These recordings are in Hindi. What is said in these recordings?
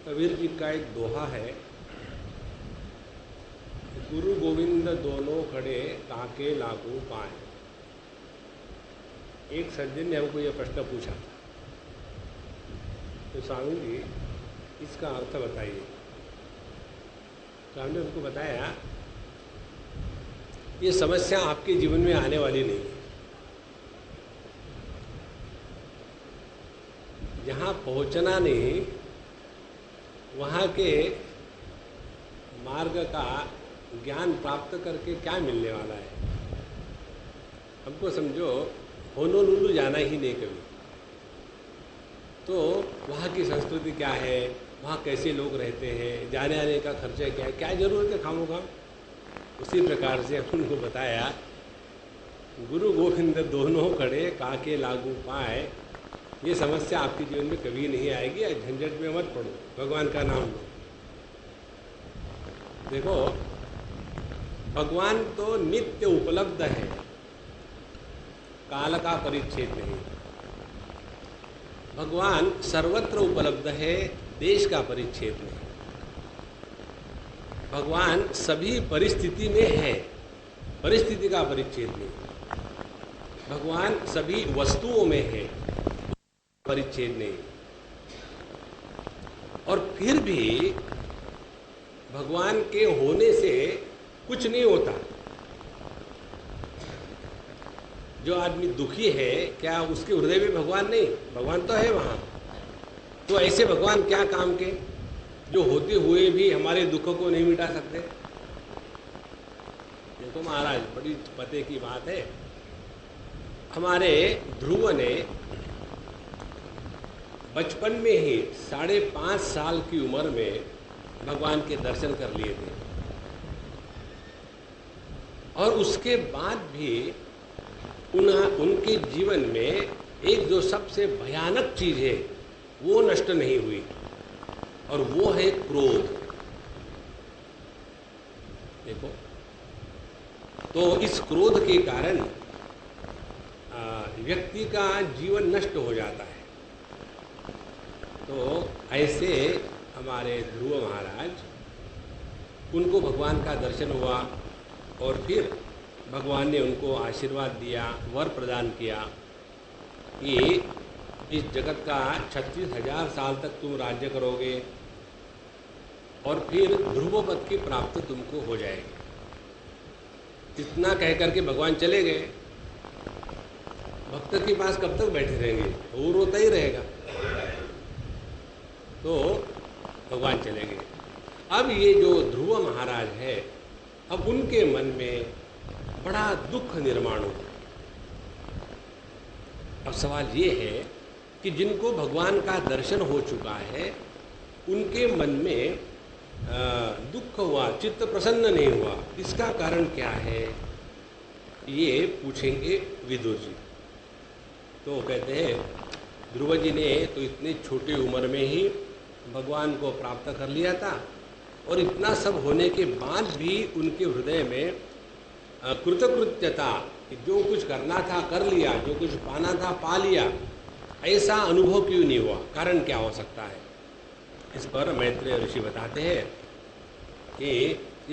कबीर जी का एक दोहा है, गुरु गोविंद दोनों खड़े काके लागू पाए। एक सज्जन ने हमको यह प्रश्न पूछा, तो स्वामी जी इसका अर्थ बताइए। तो हमने उनको बताया, ये समस्या आपके जीवन में आने वाली नहीं है। जहाँ पहुँचना नहीं, वहाँ के मार्ग का ज्ञान प्राप्त करके क्या मिलने वाला है। हमको समझो होनोलुलु जाना ही नहीं कभी, तो वहाँ की संस्कृति क्या है, वहाँ कैसे लोग रहते हैं, जाने आने का खर्चा क्या है, क्या ज़रूरत है खामोखा। उसी प्रकार से उनको बताया, गुरु गोविंद दोनों खड़े काके लागू पाए। ये समस्या आपके जीवन में कभी नहीं आएगी। झंझट में मत पड़ो, भगवान का नाम लो। देखो, भगवान तो नित्य उपलब्ध है, काल का परिच्छेद नहीं। भगवान सर्वत्र उपलब्ध है, देश का परिच्छेद नहीं। भगवान सभी परिस्थिति में है, परिस्थिति का परिच्छेद नहीं। भगवान सभी वस्तुओं में है, परिच्छेद नहीं। और फिर भी भगवान के होने से कुछ नहीं होता। जो आदमी दुखी है, क्या उसके हृदय में भगवान नहीं? भगवान तो है वहाँ। तो ऐसे भगवान क्या काम के, जो होते हुए भी हमारे दुखों को नहीं मिटा सकते? देखो महाराज, बड़ी पते की बात है। हमारे ध्रुव ने बचपन में ही 5.5 साल की उम्र में भगवान के दर्शन कर लिए थे, और उसके बाद भी उनके जीवन में एक जो सबसे भयानक चीज़ है वो नष्ट नहीं हुई, और वो है क्रोध। देखो, तो इस क्रोध के कारण व्यक्ति का जीवन नष्ट हो जाता है। तो ऐसे हमारे ध्रुव महाराज, उनको भगवान का दर्शन हुआ, और फिर भगवान ने उनको आशीर्वाद दिया, वर प्रदान किया कि इस जगत का 36,000 साल तक तुम राज्य करोगे, और फिर ध्रुव पद की प्राप्ति तुमको हो जाएगी। इतना कह करके भगवान चले गए। भक्त के पास कब तक बैठे रहेंगे? वो रोता ही रहेगा। तो भगवान चले गए। अब ये जो ध्रुव महाराज है, अब उनके मन में बड़ा दुख निर्माण हुआ। अब सवाल ये है कि जिनको भगवान का दर्शन हो चुका है, उनके मन में दुख हुआ, चित्त प्रसन्न नहीं हुआ। इसका कारण क्या है, ये पूछेंगे विदुर जी। तो कहते हैं, ध्रुव जी ने तो इतनी छोटी उम्र में ही भगवान को प्राप्त कर लिया था, और इतना सब होने के बाद भी उनके हृदय में कृतकृत्यता, जो कुछ करना था कर लिया, जो कुछ पाना था पा लिया, ऐसा अनुभव क्यों नहीं हुआ? कारण क्या हो सकता है? इस पर मैत्रेय ऋषि बताते हैं कि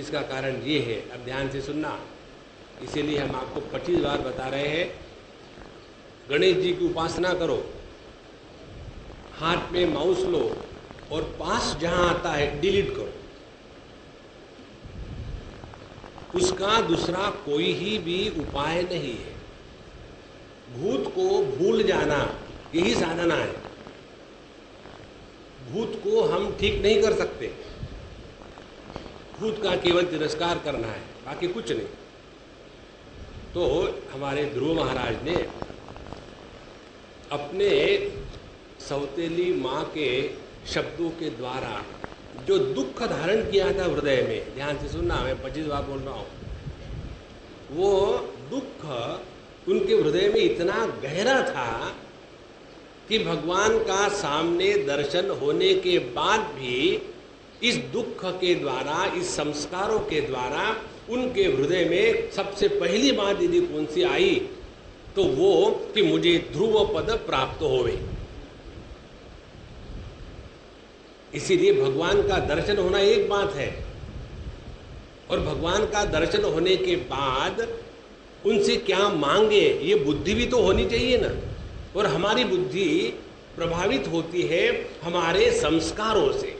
इसका कारण ये है। अब ध्यान से सुनना, इसीलिए हम आपको 25 बार बता रहे हैं, गणेश जी की उपासना करो, हाथ में माउस लो, और पास जहां आता है डिलीट करो। उसका दूसरा कोई ही भी उपाय नहीं है। भूत को भूल जाना, यही साधना है। भूत को हम ठीक नहीं कर सकते, भूत का केवल तिरस्कार करना है, बाकी कुछ नहीं। तो हमारे ध्रुव महाराज ने अपने सौतेली माँ के शब्दों के द्वारा जो दुख धारण किया था हृदय में, ध्यान से सुनना, मैं 25 बार बोल रहा हूँ, वो दुख उनके हृदय में इतना गहरा था कि भगवान का सामने दर्शन होने के बाद भी इस दुख के द्वारा, इस संस्कारों के द्वारा उनके हृदय में सबसे पहली बात यदि कौन सी आई, तो वो कि मुझे ध्रुव पद प्राप्त होवे। इसीलिए भगवान का दर्शन होना एक बात है, और भगवान का दर्शन होने के बाद उनसे क्या मांगे ये बुद्धि भी तो होनी चाहिए ना। और हमारी बुद्धि प्रभावित होती है हमारे संस्कारों से।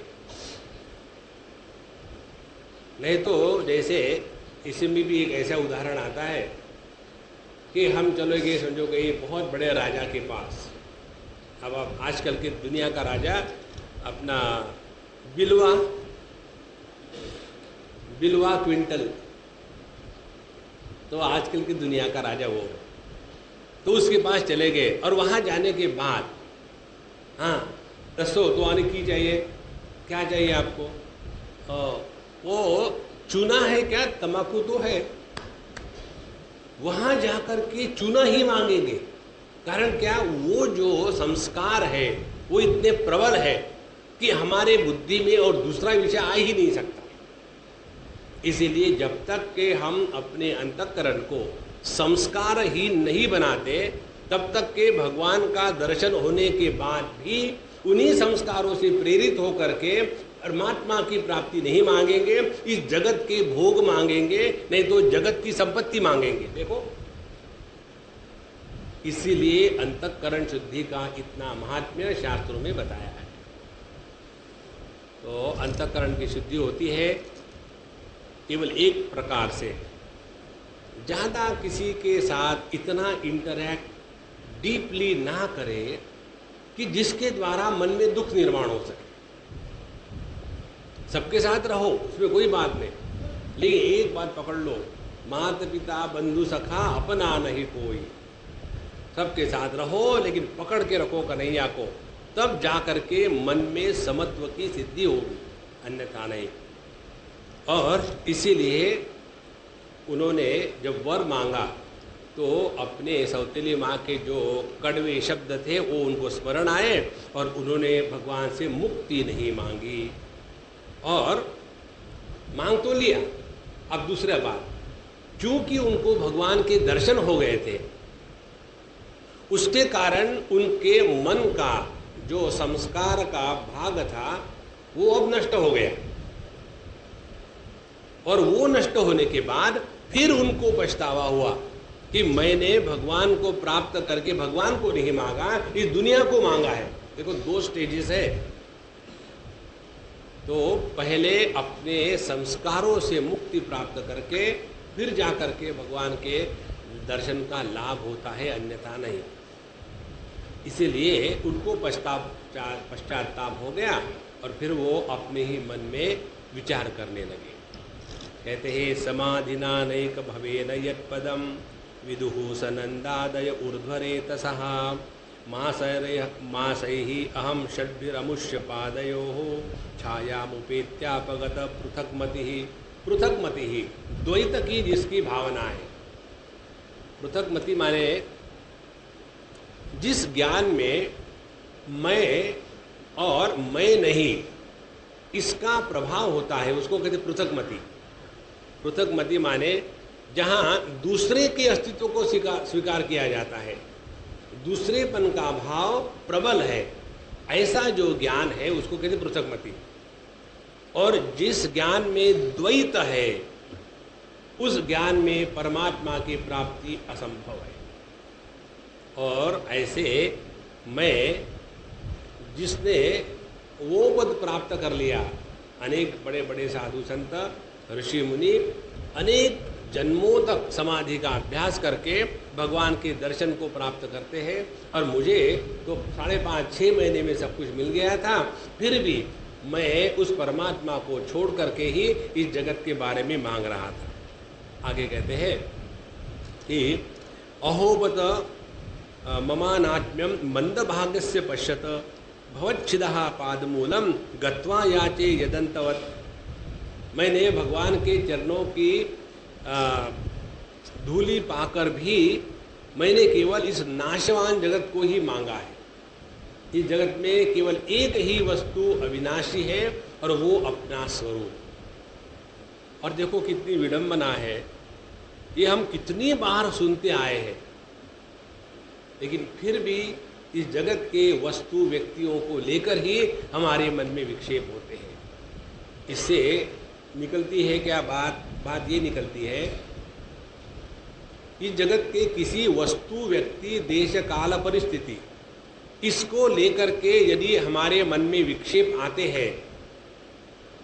नहीं तो जैसे इसमें भी एक ऐसा उदाहरण आता है कि हम चलो गए, समझो गए बहुत बड़े राजा के पास। अब आप आजकल के दुनिया का राजा अपना बिलवा क्विंटल, तो आजकल की दुनिया का राजा वो, तो उसके पास चले गए और वहाँ जाने के बाद हाँ दसो तो आने की चाहिए, क्या चाहिए आपको? वो चूना है क्या? तम्बाकू तो है। वहाँ जाकर के चूना ही मांगेंगे। कारण क्या? वो जो संस्कार है वो इतने प्रबल है कि हमारे बुद्धि में और दूसरा विषय आ ही नहीं सकता। इसीलिए जब तक कि हम अपने अंतःकरण को संस्कारहीन नहीं बनाते, तब तक के भगवान का दर्शन होने के बाद भी उन्हीं संस्कारों से प्रेरित होकर के परमात्मा की प्राप्ति नहीं मांगेंगे, इस जगत के भोग मांगेंगे, नहीं तो जगत की संपत्ति मांगेंगे। देखो, इसीलिए अंतःकरण शुद्धि का इतना महात्म्य शास्त्रों में बताया है। तो अंतःकरण की शुद्धि होती है केवल एक प्रकार से, ज़्यादा किसी के साथ इतना इंटरैक्ट डीपली ना करे कि जिसके द्वारा मन में दुख निर्माण हो सके। सबके साथ रहो, उसमें कोई बात नहीं, लेकिन एक बात पकड़ लो, माता पिता बंधु सखा अपना नहीं कोई। सबके साथ रहो लेकिन पकड़ के रखो कन्हैया को, तब जाकर के मन में समत्व की सिद्धि होगी, अन्यथा नहीं। और इसीलिए उन्होंने जब वर मांगा तो अपने सौतेली माँ के जो कड़वे शब्द थे वो उनको स्मरण आए और उन्होंने भगवान से मुक्ति नहीं मांगी, और मांग तो लिया। अब दूसरा बात, चूंकि उनको भगवान के दर्शन हो गए थे, उसके कारण उनके मन का जो संस्कार का भाग था वो अब नष्ट हो गया, और वो नष्ट होने के बाद फिर उनको पछतावा हुआ कि मैंने भगवान को प्राप्त करके भगवान को नहीं मांगा, इस दुनिया को मांगा है। देखो, दो स्टेजेस है। तो पहले अपने संस्कारों से मुक्ति प्राप्त करके फिर जाकर के भगवान के दर्शन का लाभ होता है, अन्यथा नहीं। इसीलिए उनको पश्चाताप हो गया और फिर वो अपने ही मन में विचार करने लगे। कहते हैं, समाधिना नैक भवेन यत्पदम विदुः सनंदादय ऊर्ध्वरेतसः मासैः अहम षड्भिरमुष्य पादयोः छायामुपेत्यापगत पृथक्मतिः। पृथक्मतिः द्वैत की जिसकी भावना है। पृथक्मति माने जिस ज्ञान में मैं और मैं नहीं इसका प्रभाव होता है, उसको कहते पृथक्मति। पृथक्मति माने जहाँ दूसरे के अस्तित्व को स्वीकार किया जाता है, दूसरेपन का भाव प्रबल है, ऐसा जो ज्ञान है उसको कहते पृथक्मति। और जिस ज्ञान में द्वैत है उस ज्ञान में परमात्मा की प्राप्ति असंभव है। और ऐसे मैं जिसने वो पद प्राप्त कर लिया, अनेक बड़े बड़े साधु संत ऋषि मुनि अनेक जन्मों तक समाधि का अभ्यास करके भगवान के दर्शन को प्राप्त करते हैं। और मुझे तो 5.5-6 महीने में सब कुछ मिल गया था, फिर भी मैं उस परमात्मा को छोड़ करके ही इस जगत के बारे में मांग रहा था। आगे कहते हैं कि अहोबत ममानात्म्यम मंदभाग्यस्य पश्यत भवच्छिदः पादमूलम गत्वा याचे यदंतवत। मैंने भगवान के चरणों की धूलि पाकर भी मैंने केवल इस नाशवान जगत को ही मांगा है। इस जगत में केवल एक ही वस्तु अविनाशी है और वो अपना स्वरूप। और देखो कितनी विडंबना है, ये हम कितनी बार सुनते आए हैं, लेकिन फिर भी इस जगत के वस्तु व्यक्तियों को लेकर ही हमारे मन में विक्षेप होते हैं। इससे निकलती है क्या बात ये निकलती है, इस जगत के किसी वस्तु व्यक्ति देश काल परिस्थिति इसको लेकर के यदि हमारे मन में विक्षेप आते हैं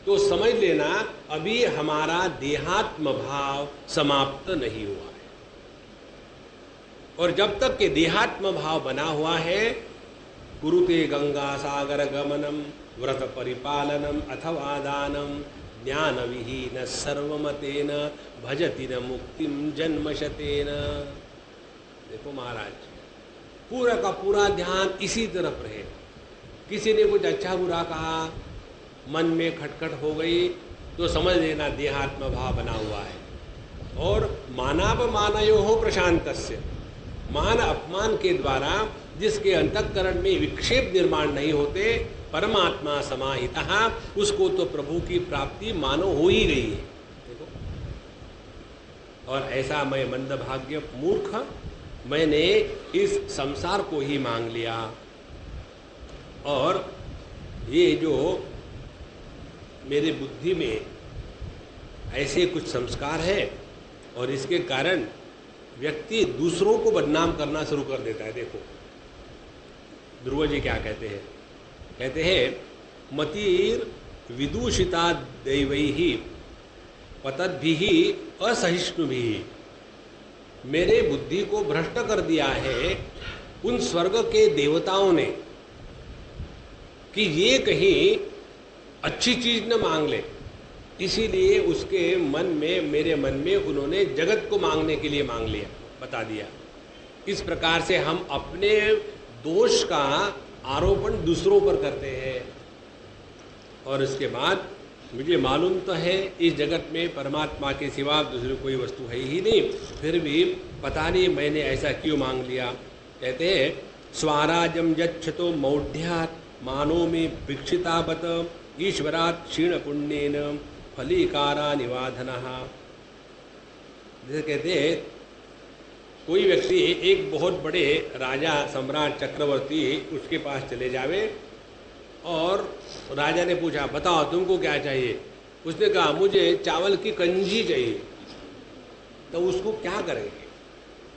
तो समझ लेना अभी हमारा देहात्म भाव समाप्त नहीं हुआ है। और जब तक के देहात्म भाव बना हुआ है, कुरुते गंगा सागर गमनम व्रत परिपालनम अथवा दानम ज्ञान विहीन सर्वमतेन भजति न मुक्तिम जन्मशतेन। देखो महाराज, पूरा का पूरा ध्यान इसी तरफ रहे। किसी ने कुछ अच्छा बुरा कहा, मन में खटखट हो गई तो समझ लेना देहात्म भाव बना हुआ है। और मानापमानयो हो प्रशांतस्य, मान अपमान के द्वारा जिसके अंतःकरण में विक्षेप निर्माण नहीं होते, परमात्मा समाहितः, उसको तो प्रभु की प्राप्ति मानो हो ही गई है। देखो, और ऐसा मैं मंदभाग्य मूर्ख, मैंने इस संसार को ही मांग लिया। और ये जो मेरे बुद्धि में ऐसे कुछ संस्कार हैं और इसके कारण व्यक्ति दूसरों को बदनाम करना शुरू कर देता है। देखो ध्रुव जी क्या कहते हैं, कहते हैं मतिर विदूषिता दैवैहि पतद्भिः असहिष्णुभिः, मेरे बुद्धि को भ्रष्ट कर दिया है उन स्वर्ग के देवताओं ने कि ये कहीं अच्छी चीज न मांग ले, इसीलिए उसके मन में, मेरे मन में उन्होंने जगत को मांगने के लिए मांग लिया, बता दिया। इस प्रकार से हम अपने दोष का आरोपण दूसरों पर करते हैं। और इसके बाद मुझे मालूम तो है इस जगत में परमात्मा के सिवा दूसरी कोई वस्तु है ही नहीं, फिर भी पता नहीं मैंने ऐसा क्यों मांग लिया। कहते हैं स्वाराजम यच्छतो मौढ़्यात् मानो में भिक्षितावत ईश्वरात् क्षीण पुण्येन फलीकारा निवाधनः। जैसे कहते हैं कोई व्यक्ति एक बहुत बड़े राजा सम्राट चक्रवर्ती उसके पास चले जावे और राजा ने पूछा बताओ तुमको क्या चाहिए, उसने कहा मुझे चावल की कंजी चाहिए, तो उसको क्या करेंगे।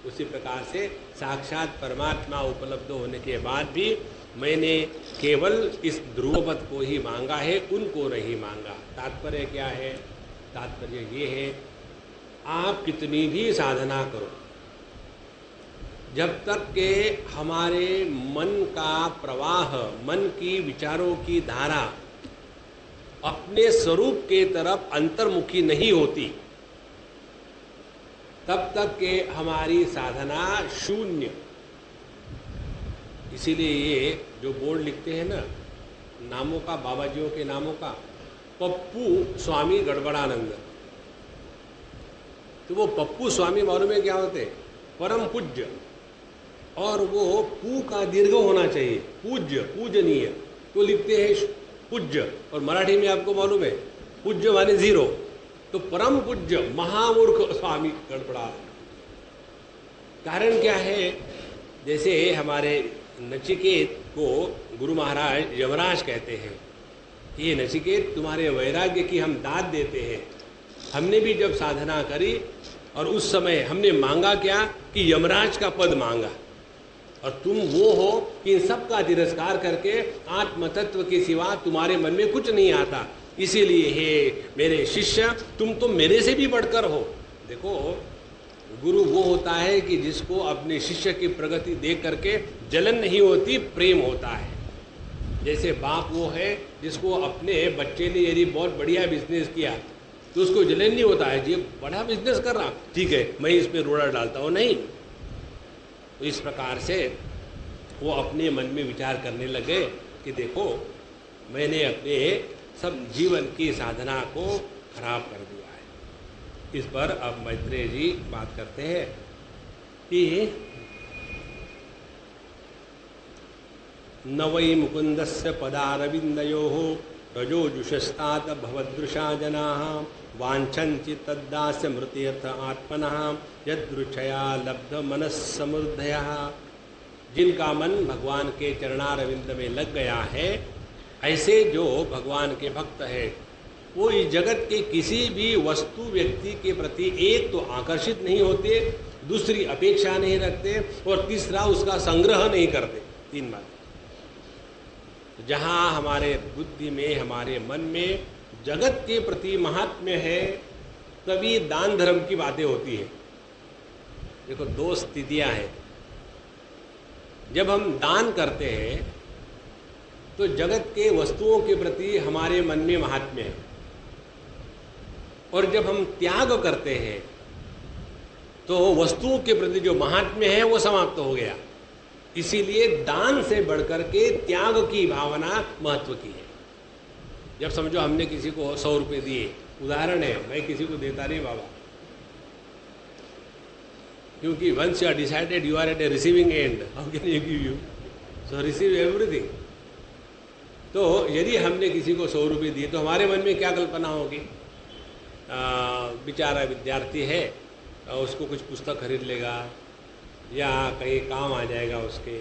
उसी प्रकार से साक्षात परमात्मा उपलब्ध होने के बाद भी मैंने केवल इस ध्रुवपद को ही मांगा है, उनको नहीं मांगा। तात्पर्य क्या है, तात्पर्य ये है आप कितनी भी साधना करो, जब तक के हमारे मन का प्रवाह, मन की विचारों की धारा अपने स्वरूप के तरफ अंतर्मुखी नहीं होती, तब तक के हमारी साधना शून्य। इसीलिए ये जो बोर्ड लिखते हैं ना नामों का, बाबाजियों के नामों का, पप्पू स्वामी गड़बड़ानंद, तो वो पप्पू स्वामी मालूम है क्या होते, परम पूज्य, और वो पू का दीर्घ होना चाहिए, पूज्य, पूजनीय, तो लिखते हैं पूज्य। और मराठी में आपको मालूम है पूज्य माने जीरो, तो परम पूज्य महामूर्ख स्वामी गड़बड़ा। कारण क्या है, जैसे हमारे नचिकेत को गुरु महाराज यमराज कहते हैं, ये नचिकेत तुम्हारे वैराग्य की हम दाद देते हैं। हमने भी जब साधना करी और उस समय हमने मांगा क्या कि यमराज का पद मांगा, और तुम वो हो कि इन सब का तिरस्कार करके आत्म तत्व के सिवा तुम्हारे मन में कुछ नहीं आता। इसीलिए हे मेरे शिष्य, तुम तो मेरे से भी बढ़कर हो। देखो गुरु वो होता है कि जिसको अपने शिष्य की प्रगति देख करके जलन नहीं होती, प्रेम होता है। जैसे बाप वो है जिसको अपने बच्चे ने यदि बहुत बढ़िया बिजनेस किया तो उसको जलन नहीं होता है, जी बड़ा बिजनेस कर रहा, ठीक है मैं इसमें रोड़ा डालता हूँ, नहीं। तो इस प्रकार से वो अपने मन में विचार करने लगे कि देखो मैंने अपने सब जीवन की साधना को खराब कर दिया है। इस पर अब मैत्रेय जी बात करते हैं कि न वै मुकुंदस्य पदारविंदयोः रजोजुषस्तात भवदृशा जनाः वाञ्छन्ति तद्दास्य मृत्यर्थ आत्मनः यदृच्छया लब्ध मनस्समृद्धयः। जिनका मन भगवान के चरणारविंद में लग गया है, ऐसे जो भगवान के भक्त है वो इस जगत के किसी भी वस्तु व्यक्ति के प्रति एक तो आकर्षित नहीं होते, दूसरी अपेक्षा नहीं रखते और तीसरा उसका संग्रह नहीं करते। 3 बात। जहाँ हमारे बुद्धि में, हमारे मन में जगत के प्रति महात्म्य है, तभी दान धर्म की बातें होती है। देखो 2 स्थितियाँ हैं। जब हम दान करते हैं तो जगत के वस्तुओं के प्रति हमारे मन में महात्म्य है, और जब हम त्याग करते हैं तो वस्तुओं के प्रति जो महात्म्य है वो समाप्त हो गया। इसीलिए दान से बढ़कर के त्याग की भावना महत्व की है। जब समझो हमने किसी को 100 रुपये दिए, उदाहरण है, मैं किसी को देता नहीं बाबा, क्योंकि once you are decided you are at a receiving end, how can you give you, so receive everything. तो यदि हमने किसी को 100 रुपये दिए तो हमारे मन में क्या कल्पना होगी, बेचारा विद्यार्थी है, उसको कुछ पुस्तक खरीद लेगा या कहीं काम आ जाएगा उसके।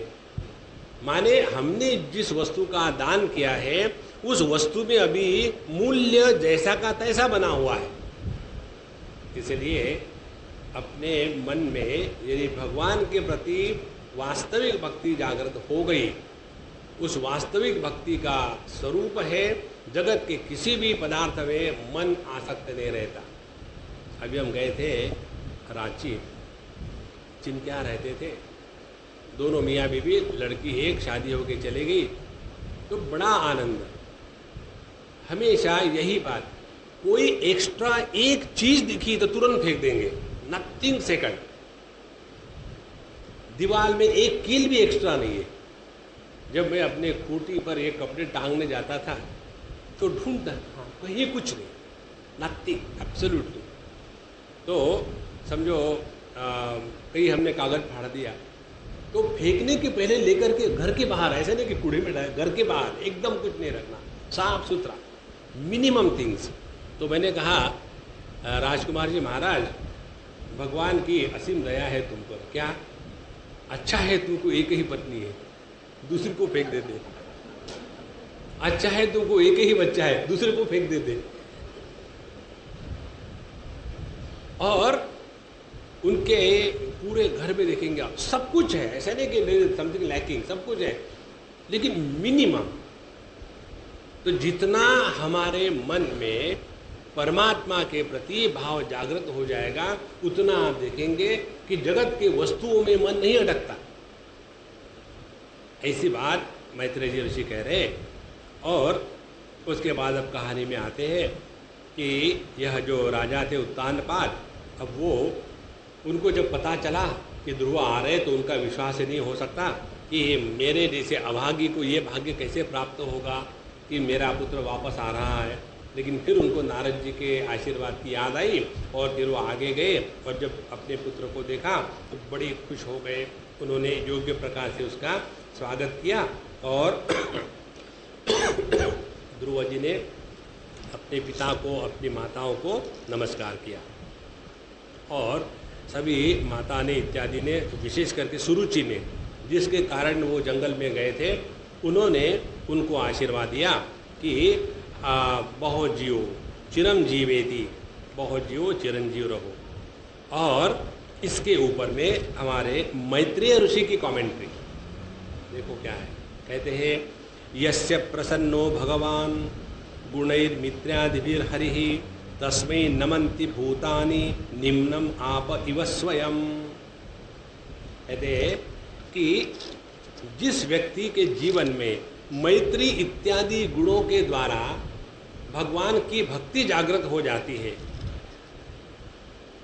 माने हमने जिस वस्तु का दान किया है उस वस्तु में अभी मूल्य जैसा का तैसा बना हुआ है। इसलिए अपने मन में यदि भगवान के प्रति वास्तविक भक्ति जागृत हो गई, उस वास्तविक भक्ति का स्वरूप है जगत के किसी भी पदार्थ में मन आसक्त नहीं रहता। अभी हम गए थे रांची, चिंत्या रहते थे, दोनों मियाँ बीवी, लड़की एक शादी होके चली गई, तो बड़ा आनंद। हमेशा यही बात, कोई एक्स्ट्रा एक चीज दिखी तो तुरंत फेंक देंगे, नथिंग सेकंड। दीवार में एक कील भी एक्स्ट्रा नहीं है। जब मैं अपने खूंटी पर एक कपड़े टांगने जाता था तो ढूंढता, हाँ कहीं कुछ नहीं, नथिंग, एब्सोल्युटली। तो समझो कहीं हमने कागज फाड़ दिया तो फेंकने के पहले लेकर के घर के बाहर, ऐसे नहीं कि कूड़े में डाले, घर के बाहर एकदम कुछ नहीं रखना, साफ सुथरा, मिनिमम थिंग्स। तो मैंने कहा राजकुमार जी महाराज, भगवान की असीम दया है तुम पर, क्या अच्छा है तुमको एक ही पत्नी है, दूसरे को फेंक देते। अच्छा है तुमको एक ही बच्चा है, दूसरे को फेंक देते। और उनके पूरे घर में देखेंगे आप, सब कुछ है, ऐसा नहीं कि समथिंग लैकिंग, सब कुछ है, लेकिन मिनिमम। तो जितना हमारे मन में परमात्मा के प्रति भाव जागृत हो जाएगा, उतना आप देखेंगे कि जगत के वस्तुओं में मन नहीं अटकता। ऐसी बात मैत्रेय जी ऋषि कह रहे। और उसके बाद अब कहानी में आते हैं कि यह जो राजा थे उत्तानपाद, अब वो, उनको जब पता चला कि ध्रुव आ रहे तो उनका विश्वास ही नहीं हो सकता कि मेरे जैसे अभागी को ये भाग्य कैसे प्राप्त होगा कि मेरा पुत्र वापस आ रहा है। लेकिन फिर उनको नारद जी के आशीर्वाद की याद आई और फिर वो आगे गए और जब अपने पुत्र को देखा तो बड़े खुश हो गए। उन्होंने योग्य प्रकार से उसका स्वागत किया और ध्रुव जी ने अपने पिता को, अपनी माताओं को नमस्कार किया और सभी माता ने इत्यादि ने, विशेष करके सुरुचि ने, जिसके कारण वो जंगल में गए थे, उन्होंने उनको आशीर्वाद दिया कि बहुत जियो चिरम जीवेति, बहुत जियो चिरंजीव रहो। और इसके ऊपर में हमारे मैत्रेय ऋषि की कमेंट्री देखो क्या है। कहते हैं यस्य प्रसन्नो भगवान गुणैर्मित्र्यादिभिर्हरिः तस्मै नमन्ति भूतानि निम्नम आप इव स्वयं। कहते हैं कि जिस व्यक्ति के जीवन में मैत्री इत्यादि गुणों के द्वारा भगवान की भक्ति जागृत हो जाती है,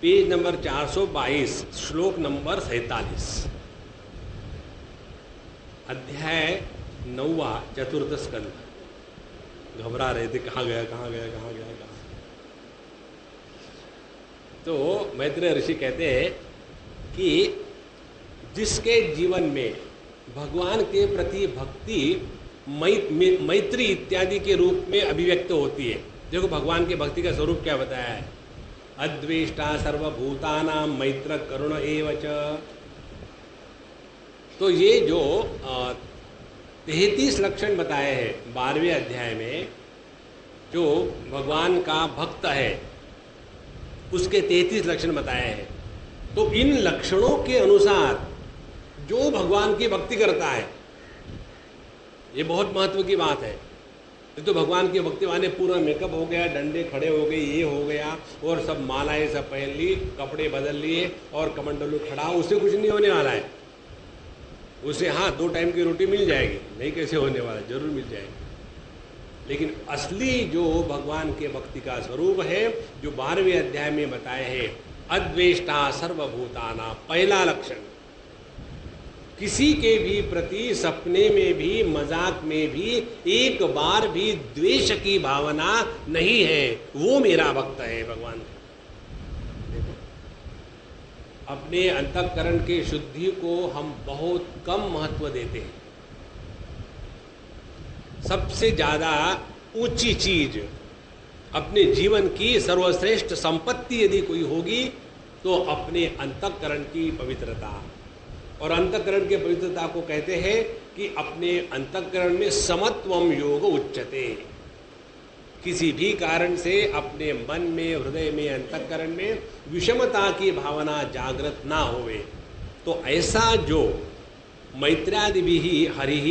पेज नंबर 422 श्लोक नंबर 47, अध्याय 9वां, चतुर्थ स्कंद। घबरा रहे थे, कहाँ गया कहाँ गया कहाँ गया कहाँ। तो मैत्रेय ऋषि कहते हैं कि जिसके जीवन में भगवान के प्रति भक्ति मैत्री इत्यादि के रूप में अभिव्यक्त होती है। देखो भगवान की भक्ति का स्वरूप क्या बताया है, अद्वेष्टा सर्वभूतानां मैत्र करुण एव च। तो ये जो 33 लक्षण बताए हैं 12वें अध्याय में, जो भगवान का भक्त है उसके 33 लक्षण बताए हैं। तो इन लक्षणों के अनुसार जो भगवान की भक्ति करता है, ये बहुत महत्व की बात है। तो भगवान की भक्ति माने पूरा मेकअप हो गया, डंडे खड़े हो गए, ये हो गया, और सब मालाएं सब पहन ली, कपड़े बदल लिए और कमंडलू खड़ा, उससे कुछ नहीं होने वाला है। उसे हाँ 2 टाइम की रोटी मिल जाएगी, नहीं कैसे होने वाला, जरूर मिल जाएगी। लेकिन असली जो भगवान के भक्ति का स्वरूप है, जो 12वें अध्याय में बताए हैं, अद्वेष्टा सर्वभूताना, पहला लक्षण, किसी के भी प्रति सपने में भी मजाक में भी एक बार भी द्वेष की भावना नहीं है, वो मेरा भक्त है भगवान। देखो, अपने अंतःकरण के शुद्धि को हम बहुत कम महत्व देते हैं। सबसे ज्यादा ऊंची चीज, अपने जीवन की सर्वश्रेष्ठ संपत्ति यदि कोई होगी तो अपने अंतःकरण की पवित्रता। और अंतःकरण के पवित्रता को कहते हैं कि अपने अंतःकरण में समत्वम योग उच्यते। किसी भी कारण से अपने मन में, हृदय में, अंतःकरण में विषमता की भावना जागृत ना होवे, तो ऐसा जो मैत्रादिभिः हरिः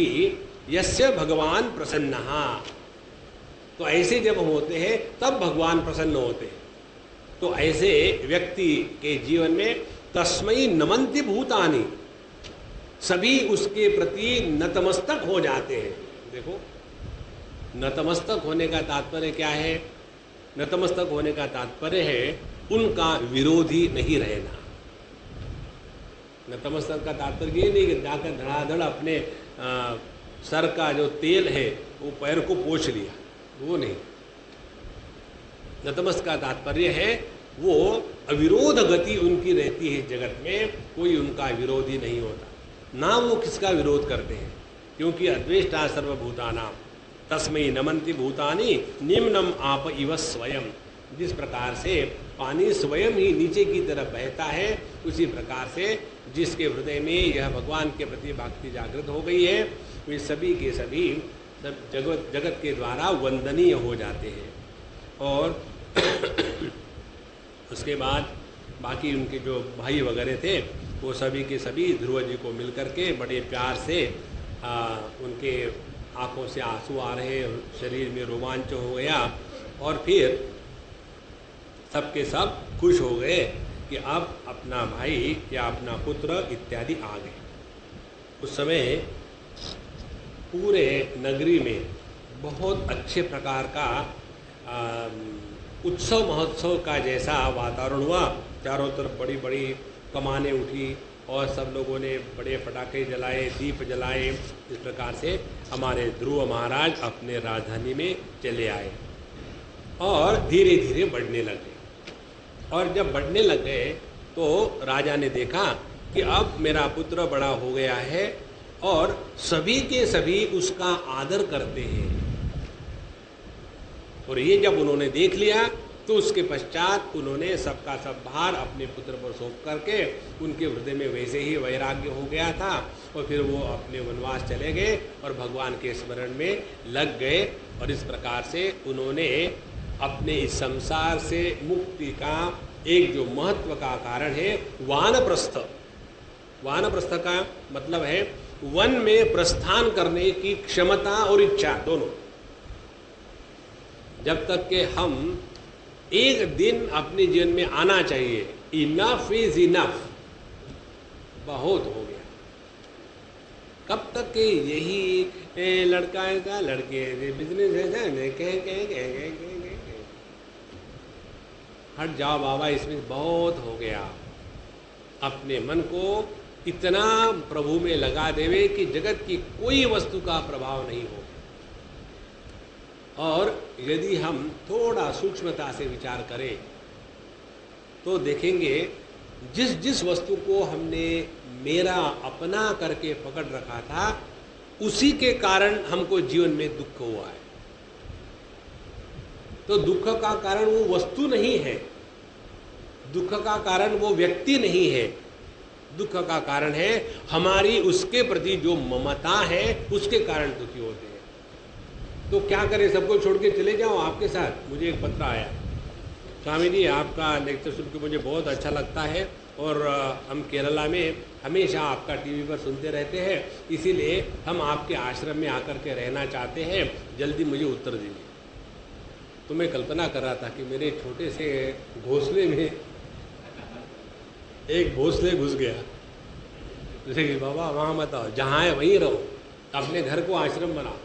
यस्य भगवान प्रसन्नः, तो ऐसे जब होते हैं तब भगवान प्रसन्न होते हैं। तो ऐसे व्यक्ति के जीवन में तस्मै नमन्ति भूतानि, सभी उसके प्रति नतमस्तक हो जाते हैं। देखो, नतमस्तक होने का तात्पर्य क्या है? नतमस्तक होने का तात्पर्य है उनका विरोधी नहीं रहना। नतमस्तक का तात्पर्य ये नहीं कि जाकर धड़ाधड़ अपने सर का जो तेल है वो पैर को पोंछ लिया, वो नहीं। नतमस्तक का तात्पर्य है वो अविरोध गति उनकी रहती है जगत में, कोई उनका विरोधी नहीं होता, ना वो किसका विरोध करते हैं, क्योंकि अद्वेष्टा सर्वभूतानां तस्मै नमन्ति भूतानि निम्नम आप इव स्वयं। जिस प्रकार से पानी स्वयं ही नीचे की तरफ बहता है, उसी प्रकार से जिसके हृदय में यह भगवान के प्रति भक्ति जागृत हो गई है, वे सभी के सभी सब जगत के द्वारा वंदनीय हो जाते हैं। और उसके बाद बाकी उनके जो भाई वगैरह थे वो सभी के सभी ध्रुव जी को मिल करके बड़े प्यार से उनके आंखों से आंसू आ रहे, शरीर में रोमांच हो गया, और फिर सबके सब खुश हो गए कि अब अपना भाई या अपना पुत्र इत्यादि आ गए। उस समय पूरे नगरी में बहुत अच्छे प्रकार का उत्सव महोत्सव का जैसा वातावरण हुआ। चारों तरफ बड़ी बड़ी कमानें उठी और सब लोगों ने बड़े पटाखे जलाए, दीप जलाए। इस प्रकार से हमारे ध्रुव महाराज अपने राजधानी में चले आए और धीरे धीरे बढ़ने लगे। और जब बढ़ने लग गए तो राजा ने देखा कि अब मेरा पुत्र बड़ा हो गया है और सभी के सभी उसका आदर करते हैं। और ये जब उन्होंने देख लिया तो उसके पश्चात उन्होंने सबका सब भार अपने पुत्र पर सौंप करके, उनके हृदय में वैसे ही वैराग्य हो गया था, और फिर वो अपने वनवास चले गए और भगवान के स्मरण में लग गए। और इस प्रकार से उन्होंने अपने इस संसार से मुक्ति का एक जो महत्व का कारण है वानप्रस्थ, वानप्रस्थ का मतलब है वन में प्रस्थान करने की क्षमता और इच्छा दोनों। जब तक के हम एक दिन अपने जीवन में आना चाहिए, इनफ इज इनफ, बहुत हो गया। कब तक के यही लड़का का लड़के बिजनेस है, कह हट जाओ बाबा, इसमें बहुत हो गया। अपने मन को इतना प्रभु में लगा देवे कि जगत की कोई वस्तु का प्रभाव नहीं हो। और यदि हम थोड़ा सूक्ष्मता से विचार करें तो देखेंगे जिस जिस वस्तु को हमने मेरा अपना करके पकड़ रखा था, उसी के कारण हमको जीवन में दुख हुआ है। तो दुख का कारण वो वस्तु नहीं है, दुख का कारण वो व्यक्ति नहीं है, दुख का कारण है हमारी उसके प्रति जो ममता है, उसके कारण दुखी होते हैं। तो क्या करें, सबको छोड़ के चले जाओ आपके साथ? मुझे एक पत्र आया, स्वामी जी आपका लेक्चर सुन के मुझे बहुत अच्छा लगता है और हम केरला में हमेशा आपका टीवी पर सुनते रहते हैं, इसीलिए हम आपके आश्रम में आकर के रहना चाहते हैं, जल्दी मुझे उत्तर दीजिए। तो मैं कल्पना कर रहा था कि मेरे छोटे से घोंसले में एक भोसले घुस गया। जैसे कि बाबा वहाँ मत आओ, जहाँ है वहीं रहो, अपने घर को आश्रम बनाओ।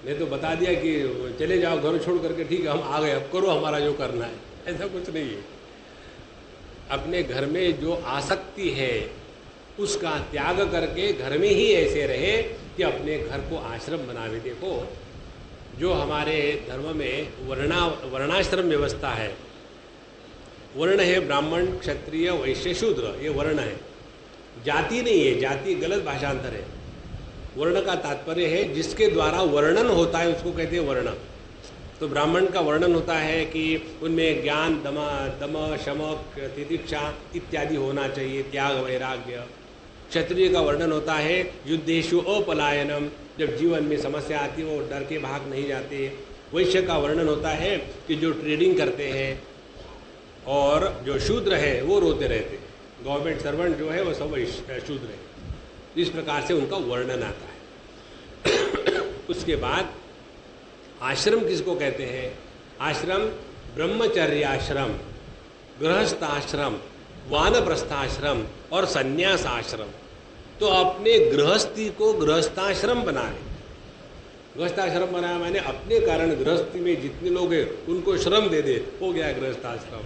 मैं तो बता दिया कि चले जाओ घर छोड़ करके, ठीक है हम आ गए, अब करो हमारा जो करना है। ऐसा कुछ नहीं है। अपने घर में जो आसक्ति है उसका त्याग करके घर में ही ऐसे रहे कि अपने घर को आश्रम बनावे। देखो जो हमारे धर्म में वर्णाश्रम व्यवस्था है, वर्ण है ब्राह्मण क्षत्रिय वैश्य शूद्र, ये वर्ण है, जाति नहीं है। जाति गलत भाषांतर है। वर्ण का तात्पर्य है जिसके द्वारा वर्णन होता है उसको कहते हैं वर्ण। तो ब्राह्मण का वर्णन होता है कि उनमें ज्ञान, दम, शम, तितिक्षा इत्यादि होना चाहिए, त्याग वैराग्य। क्षत्रिय का वर्णन होता है युद्धेषु अपलायनम, जब जीवन में समस्या आती है वो डर के भाग नहीं जाते। वैश्य का वर्णन होता है कि जो ट्रेडिंग करते हैं, और जो शूद्र है वो रोते रहते हैं। गवर्नमेंट सर्वेंट जो है वो सब शूद्र है। इस प्रकार से उनका वर्णन आता है। उसके बाद आश्रम किसको कहते हैं? आश्रम ब्रह्मचर्याश्रम, गृहस्थाश्रम, वानप्रस्थाश्रम और संन्यास आश्रम। तो अपने गृहस्थी को गृहस्थाश्रम बना ले। गृहस्थाश्रम बनाया मैंने अपने कारण गृहस्थी में जितने लोग हैं उनको श्रम दे दे, हो गया गृहस्थाश्रम।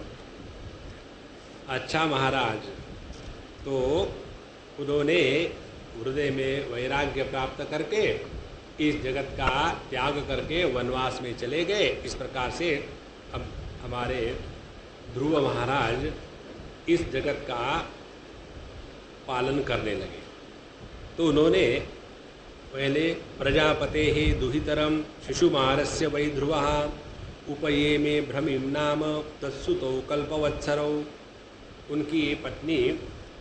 अच्छा महाराज, तो उन्होंने हृदय में वैराग्य प्राप्त करके इस जगत का त्याग करके वनवास में चले गए। इस प्रकार से अब हमारे ध्रुव महाराज इस जगत का पालन करने लगे। तो उन्होंने पहले प्रजापते ही दुहितरम शिशुमारस्य वै ध्रुवः उपये में भ्रमिं नाम तत्सुतो कल्पवत्सरौ। उनकी पत्नी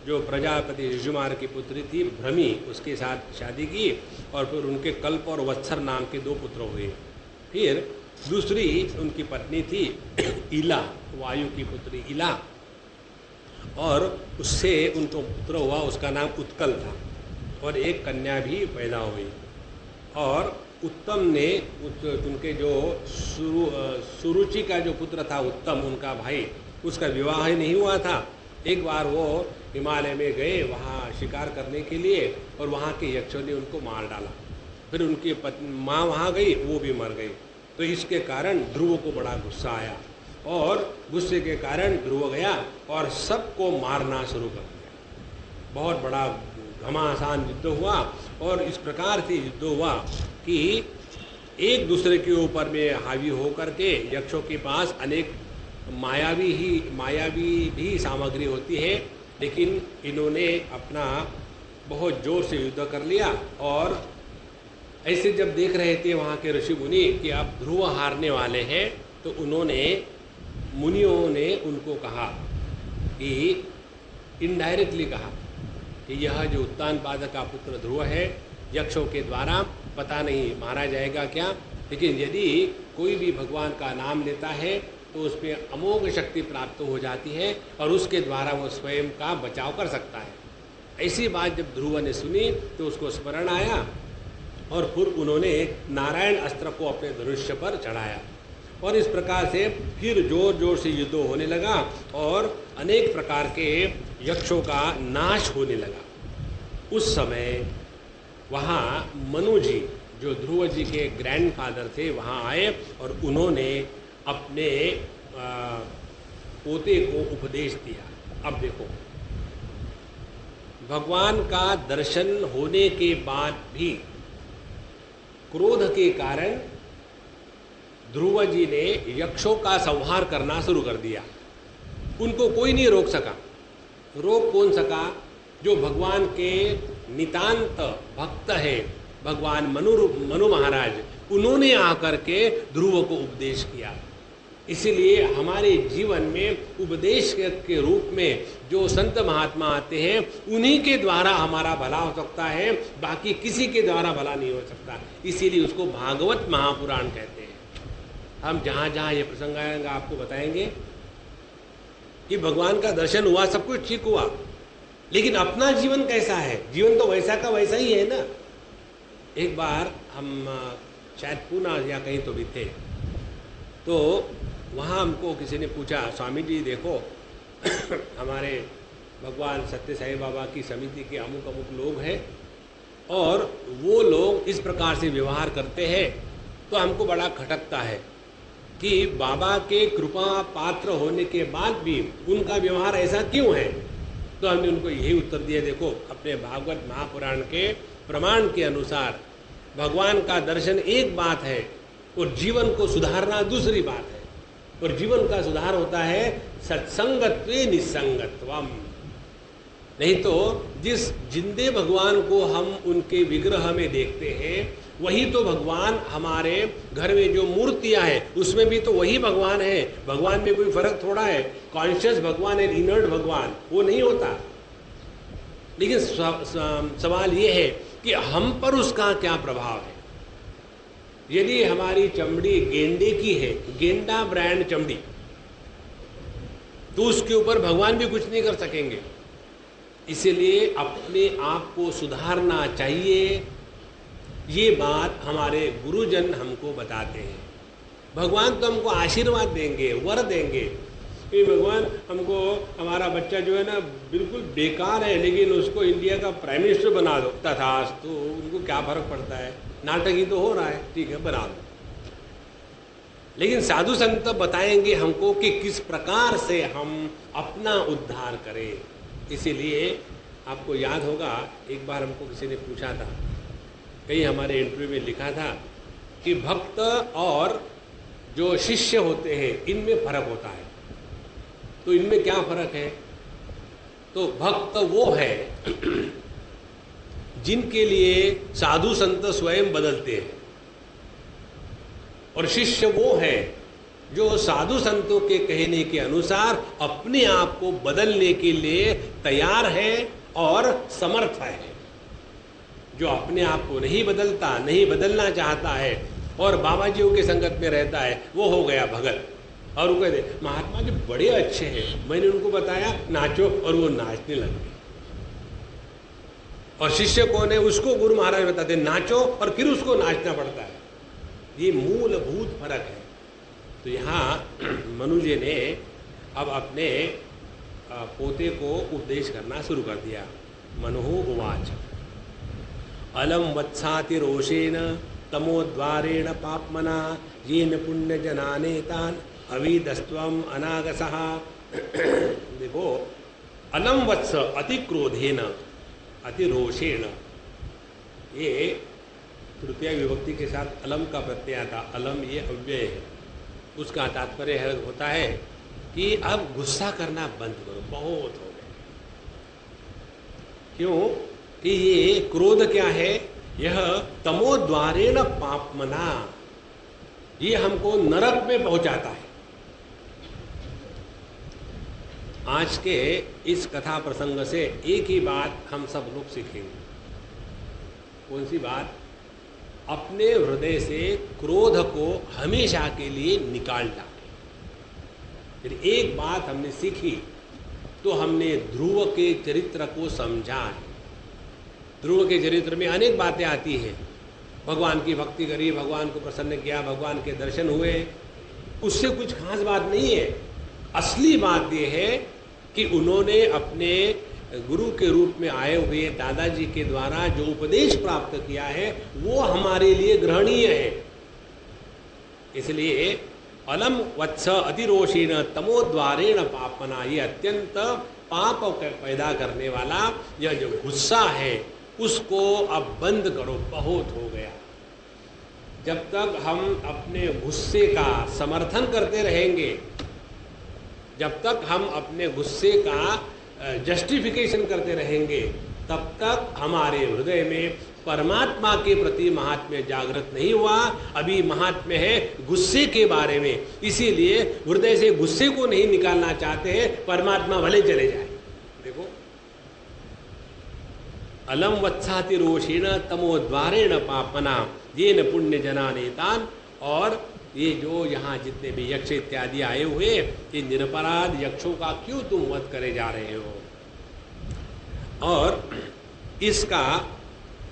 जो प्रजापति शिशुमार की पुत्री थी भ्रमी, उसके साथ शादी की और फिर उनके कल्प और वत्सर नाम के 2 पुत्र हुए। फिर दूसरी उनकी पत्नी थी इला, वायु की पुत्री इला, और उससे उनको पुत्र हुआ, उसका नाम उत्कल था, और एक कन्या भी पैदा हुई। और उत्तम ने उनके जो सुरुचि का जो पुत्र था उत्तम, उनका भाई, उसका विवाह ही नहीं हुआ था। एक बार वो हिमालय में गए वहाँ शिकार करने के लिए, और वहाँ के यक्षों ने उनको मार डाला। फिर उनकी माँ वहाँ गई, वो भी मर गई। तो इसके कारण ध्रुव को बड़ा गुस्सा आया, और गुस्से के कारण ध्रुव गया और सबको मारना शुरू कर दिया। बहुत बड़ा घमासान युद्ध हुआ, और इस प्रकार से युद्ध हुआ कि एक दूसरे के ऊपर में हावी होकर के यक्षों के पास अनेक मायावी भी सामग्री होती है, लेकिन इन्होंने अपना बहुत जोर से युद्ध कर लिया। और ऐसे जब देख रहे थे वहाँ के ऋषि मुनि कि अब ध्रुव हारने वाले हैं, तो मुनियों ने उनको कहा कि इनडायरेक्टली कहा कि यह जो उत्तानपाद का पुत्र ध्रुव है, यक्षों के द्वारा पता नहीं मारा जाएगा क्या, लेकिन यदि कोई भी भगवान का नाम लेता है तो उसमें अमोघ शक्ति प्राप्त हो जाती है, और उसके द्वारा वो स्वयं का बचाव कर सकता है। ऐसी बात जब ध्रुव ने सुनी तो उसको स्मरण आया, और फिर उन्होंने नारायण अस्त्र को अपने धनुष्य पर चढ़ाया, और इस प्रकार से फिर जोर जोर से युद्ध होने लगा, और अनेक प्रकार के यक्षों का नाश होने लगा। उस समय वहाँ मनु जी जो ध्रुव जी के ग्रैंडफादर थे वहाँ आए, और उन्होंने अपने पोते को उपदेश दिया। अब देखो, भगवान का दर्शन होने के बाद भी क्रोध के कारण ध्रुव जी ने यक्षों का संहार करना शुरू कर दिया। उनको कोई नहीं रोक सका। रोक कौन सका? जो भगवान के नितांत भक्त है, भगवान मनु महाराज, उन्होंने आकर के ध्रुव को उपदेश किया। इसीलिए हमारे जीवन में उपदेश के रूप में जो संत महात्मा आते हैं उन्हीं के द्वारा हमारा भला हो सकता है, बाकी किसी के द्वारा भला नहीं हो सकता। इसीलिए उसको भागवत महापुराण कहते हैं। हम जहाँ जहाँ ये प्रसंग आएगा आपको बताएंगे कि भगवान का दर्शन हुआ, सब कुछ ठीक हुआ, लेकिन अपना जीवन कैसा है? जीवन तो वैसा का वैसा ही है ना। एक बार हम शायद पूना या कहीं तो भी थे, तो वहाँ हमको किसी ने पूछा, स्वामी जी देखो हमारे भगवान सत्य साई बाबा की समिति के अमुक अमुक लोग हैं और वो लोग इस प्रकार से व्यवहार करते हैं, तो हमको बड़ा खटकता है कि बाबा के कृपा पात्र होने के बाद भी उनका व्यवहार ऐसा क्यों है। तो हमने उनको यही उत्तर दिया, देखो अपने भागवत महापुराण के प्रमाण के अनुसार भगवान का दर्शन एक बात है और जीवन को सुधारना दूसरी बात है। और जीवन का सुधार होता है सत्संगत्वे निसंगत्वम। नहीं तो जिस जिंदे भगवान को हम उनके विग्रह में देखते हैं वही तो भगवान हमारे घर में जो मूर्तियां हैं उसमें भी तो वही भगवान है। भगवान में कोई फर्क थोड़ा है। कॉन्शियस भगवान है, इनर्ट भगवान वो नहीं होता। लेकिन सवाल ये है कि हम पर उसका क्या प्रभाव है। यदि हमारी चमड़ी गेंडे की है, गेंडा ब्रांड चमड़ी, तो उसके ऊपर भगवान भी कुछ नहीं कर सकेंगे। इसलिए अपने आप को सुधारना चाहिए। ये बात हमारे गुरुजन हमको बताते हैं। भगवान तो हमको आशीर्वाद देंगे, वर देंगे कि भगवान हमको, हमारा बच्चा जो है ना बिल्कुल बेकार है लेकिन उसको इंडिया का प्राइम मिनिस्टर बना दो, तथास्तु। तो उनको क्या फर्क पड़ता है, नाटक ही तो हो रहा है, ठीक है बना दो। लेकिन साधु संत बताएंगे हमको कि किस प्रकार से हम अपना उद्धार करें। इसीलिए आपको याद होगा एक बार हमको किसी ने पूछा था, कहीं हमारे इंटरव्यू में लिखा था कि भक्त और जो शिष्य होते हैं इनमें फर्क होता है। तो इनमें क्या फर्क है? तो भक्त वो है जिनके लिए साधु संत स्वयं बदलते हैं, और शिष्य वो है जो साधु संतों के कहने के अनुसार अपने आप को बदलने के लिए तैयार है और समर्थ है। जो अपने आप को नहीं बदलता, नहीं बदलना चाहता है और बाबा जी के संगत में रहता है, वो हो गया भगत। और वो कहते महात्मा जी बड़े अच्छे हैं, मैंने उनको बताया नाचो और वो नाचने लग गए। और शिष्य कौन है? उसको गुरु महाराज बताते नाचो और फिर उसको नाचना पड़ता है। ये मूलभूत फर्क है। तो यहाँ मनुजी ने अब अपने पोते को उपदेश करना शुरू कर दिया। मनुहु उवाच अलम वत्सातिरोषेण तमोद्वारेण पापमना येन पुण्यजनानेतान अविदस्त्वम अनागसः। देखो, अलम वत्स अति क्रोधेन अति रोषेण, ये तृतीय विभक्ति के साथ अलम का प्रत्यय आता। अलम ये अव्यय है। उसका तात्पर्य होता है कि अब गुस्सा करना बंद करो, बहुत हो गया। क्यों कि ये क्रोध क्या है? यह तमोद्वारेण पापमना, ये हमको नरक में पहुंचाता है। आज के इस कथा प्रसंग से एक ही बात हम सब लोग सीखेंगे। कौन सी बात? अपने हृदय से क्रोध को हमेशा के लिए निकाल डालें। यदि एक बात हमने सीखी तो हमने ध्रुव के चरित्र को समझा है। ध्रुव के चरित्र में अनेक बातें आती हैं। भगवान की भक्ति करी, भगवान को प्रसन्न किया, भगवान के दर्शन हुए, उससे कुछ खास बात नहीं है। असली बात यह है कि उन्होंने अपने गुरु के रूप में आए हुए दादाजी के द्वारा जो उपदेश प्राप्त किया है वो हमारे लिए ग्रहणीय है। इसलिए अलम वत्स अतिरोषेण तमोद्वारेण पापना, ये अत्यंत पाप पैदा करने वाला यह जो गुस्सा है उसको अब बंद करो, बहुत हो गया। जब तक हम अपने गुस्से का समर्थन करते रहेंगे, जब तक हम अपने गुस्से का जस्टिफिकेशन करते रहेंगे, तब तक हमारे हृदय में परमात्मा के प्रति महात्म्य जागृत नहीं हुआ, अभी महात्म्य है गुस्से के बारे में। इसीलिए हृदय से गुस्से को नहीं निकालना चाहते हैं, परमात्मा भले चले जाए। देखो, अलम वत्साति रोषेण तमोद्वारेण पापना येन पुण्य जना नेतान। और ये जो यहाँ जितने भी यक्ष इत्यादि आए हुए, ये निरपराध यक्षों का क्यों तुम वध करे जा रहे हो? और इसका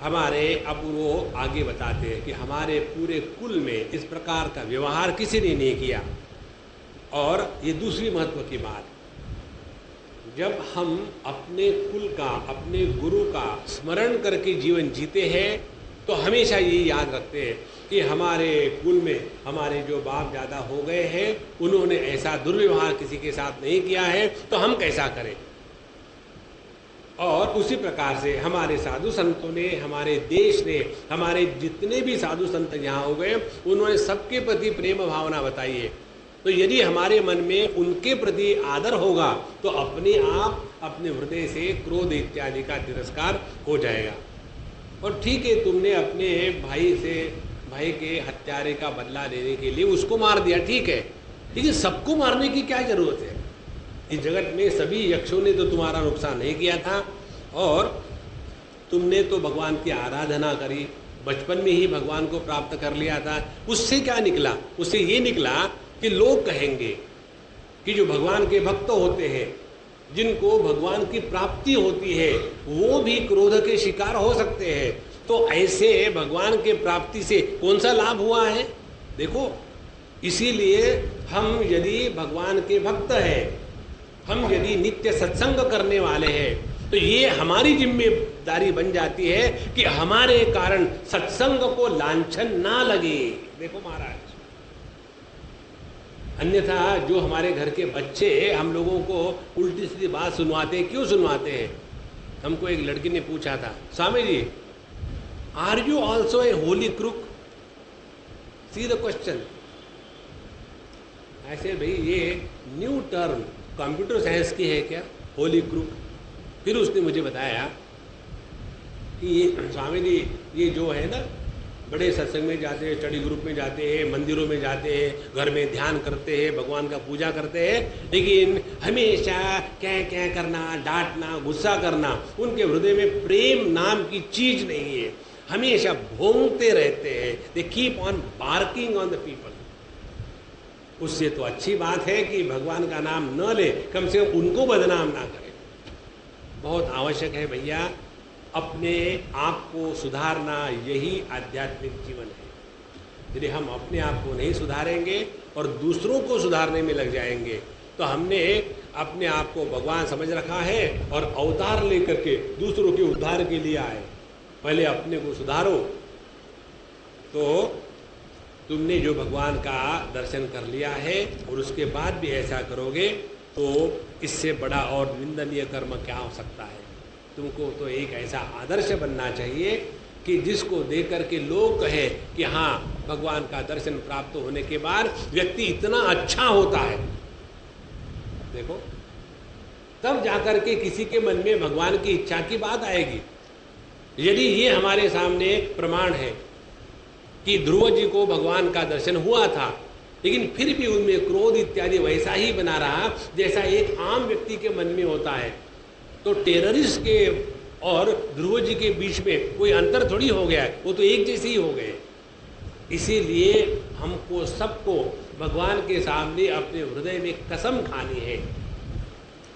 हमारे अपूर्व आगे बताते हैं कि हमारे पूरे कुल में इस प्रकार का व्यवहार किसी ने नहीं किया। और ये दूसरी महत्व की बात, जब हम अपने कुल का, अपने गुरु का स्मरण करके जीवन जीते हैं तो हमेशा ये याद रखते हैं कि हमारे कुल में हमारे जो बाप दादा हो गए हैं उन्होंने ऐसा दुर्व्यवहार किसी के साथ नहीं किया है, तो हम कैसा करें। और उसी प्रकार से हमारे साधु संतों ने, हमारे देश ने, हमारे जितने भी साधु संत यहाँ हो गए, उन्होंने सबके प्रति प्रेम भावना बताई है। तो यदि हमारे मन में उनके प्रति आदर होगा तो अपने आप अपने हृदय से क्रोध इत्यादि का तिरस्कार हो जाएगा। और ठीक है, तुमने अपने भाई के हत्यारे का बदला लेने के लिए उसको मार दिया, ठीक है, लेकिन सबको मारने की क्या जरूरत है? इस जगत में सभी यक्षों ने तो तुम्हारा नुकसान नहीं किया था, और तुमने तो भगवान की आराधना करी, बचपन में ही भगवान को प्राप्त कर लिया था। उससे क्या निकला? उससे ये निकला कि लोग कहेंगे कि जो भगवान के भक्त होते हैं, जिनको भगवान की प्राप्ति होती है, वो भी क्रोध के शिकार हो सकते हैं। तो ऐसे भगवान के प्राप्ति से कौन सा लाभ हुआ है? देखो, इसीलिए हम यदि भगवान के भक्त हैं, हम यदि नित्य सत्संग करने वाले हैं, तो ये हमारी जिम्मेदारी बन जाती है कि हमारे कारण सत्संग को लांछन ना लगे। देखो महाराज, अन्यथा जो हमारे घर के बच्चे हम लोगों को उल्टी सीधी बात सुनवाते हैं, क्यों सुनवाते हैं? हमको एक लड़की ने पूछा था, Swami ji, are you also a holy crook? See the question. ऐसे भाई, ये न्यू टर्म कंप्यूटर साइंस की है क्या, होली क्रुक? फिर उसने मुझे बताया कि ये स्वामी जी, ये जो है ना, बड़े सत्संग में जाते हैं, स्टडी ग्रुप में जाते हैं, मंदिरों में जाते हैं, घर में ध्यान करते हैं, भगवान का पूजा करते हैं, लेकिन हमेशा क्या करना, डांटना, गुस्सा करना, उनके हृदय में प्रेम नाम की चीज नहीं है, हमेशा भोंगते रहते हैं। They keep on barking on the people. उससे तो अच्छी बात है कि भगवान का नाम न ले, कम से कम उनको बदनाम ना करें। बहुत आवश्यक है भैया, अपने आप को सुधारना, यही आध्यात्मिक जीवन है। यदि हम अपने आप को नहीं सुधारेंगे और दूसरों को सुधारने में लग जाएंगे, तो हमने अपने आप को भगवान समझ रखा है और अवतार लेकर के दूसरों के उद्धार के लिए आए। पहले अपने को सुधारो, तो तुमने जो भगवान का दर्शन कर लिया है और उसके बाद भी ऐसा करोगे, तो इससे बड़ा और निंदनीय कर्म क्या हो सकता है? तुमको तो एक ऐसा आदर्श बनना चाहिए कि जिसको देख करके लोग कहें कि हाँ, भगवान का दर्शन प्राप्त होने के बाद व्यक्ति इतना अच्छा होता है। देखो, तब जाकर के किसी के मन में भगवान की इच्छा की बात आएगी। यदि ये हमारे सामने प्रमाण है कि ध्रुव जी को भगवान का दर्शन हुआ था, लेकिन फिर भी उनमें क्रोध इत्यादि वैसा ही बना रहा जैसा एक आम व्यक्ति के मन में होता है, तो टेररिस्ट के और ध्रुव जी के बीच में कोई अंतर थोड़ी हो गया है, वो तो एक जैसे ही हो गए। इसीलिए हमको सबको भगवान के सामने अपने हृदय में कसम खानी है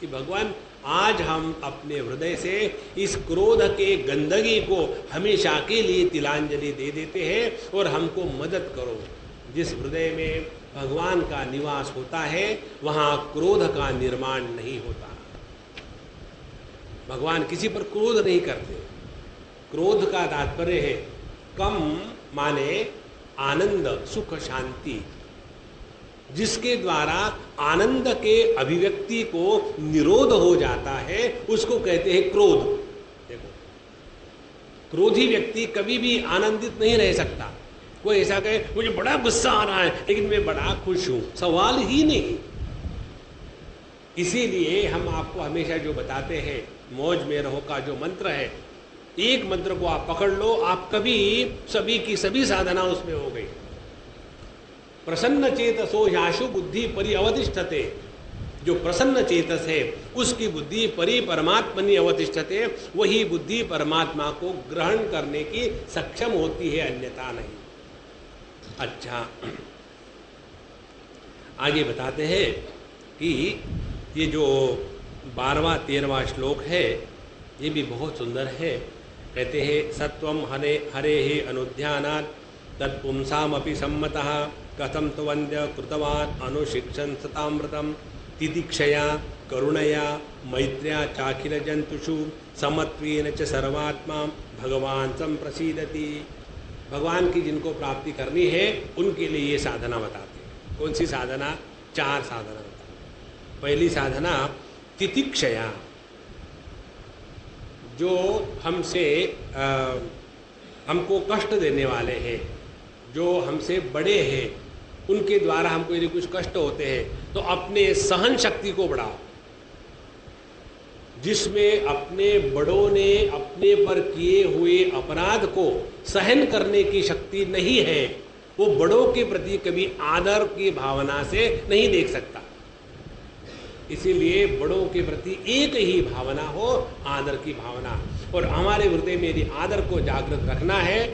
कि भगवान, आज हम अपने हृदय से इस क्रोध के गंदगी को हमेशा के लिए तिलांजलि दे देते हैं और हमको मदद करो। जिस हृदय में भगवान का निवास होता है, वहाँ क्रोध का निर्माण नहीं होता। भगवान किसी पर क्रोध नहीं करते। क्रोध का तात्पर्य है कम माने आनंद, सुख, शांति, जिसके द्वारा आनंद के अभिव्यक्ति को निरोध हो जाता है, उसको कहते हैं क्रोध। देखो, क्रोधी व्यक्ति कभी भी आनंदित नहीं रह सकता। कोई ऐसा कहे मुझे बड़ा गुस्सा आ रहा है लेकिन मैं बड़ा खुश हूं, सवाल ही नहीं। इसीलिए हम आपको हमेशा जो बताते हैं, मौज में रहो का जो मंत्र है, एक मंत्र को आप पकड़ लो, आप कभी सभी की सभी साधना उसमें हो गई। प्रसन्न चेतसो याशु बुद्धि परि अवतिष्ठते, जो प्रसन्न चेतस है उसकी बुद्धि परि परमात्मनि अवतिष्ठते, वही बुद्धि परमात्मा को ग्रहण करने की सक्षम होती है, अन्यथा नहीं। अच्छा, आगे बताते हैं कि ये जो 12वां 13वां श्लोक है ये भी बहुत सुंदर है। कहते हैं सत्वम हरे हरे ही अनुध्यानात् तत्पुंसामपि सम्मतः कथम त्वन्य कृतवान् अनुशिक्षन् सतामृतम तितिक्षया करुणया मैत्र्या चाखिल जंतुषु समत्वेन च सर्वात्मा भगवान संप्रसीदति। भगवान की जिनको प्राप्ति करनी है उनके लिए ये साधना बताते हैं। कौन सी साधना? 4 साधना बताते हैं। पहली साधना तितिक्षया, जो हमसे हमको कष्ट देने वाले हैं, जो हमसे बड़े हैं, उनके द्वारा हमको यदि कुछ कष्ट होते हैं तो अपने सहन शक्ति को बढ़ाओ। जिसमें अपने बड़ों ने अपने पर किए हुए अपराध को सहन करने की शक्ति नहीं है, वो बड़ों के प्रति कभी आदर की भावना से नहीं देख सकता। इसीलिए बड़ों के प्रति एक ही भावना हो, आदर की भावना। और हमारे हृदय में यदि आदर को जागृत रखना है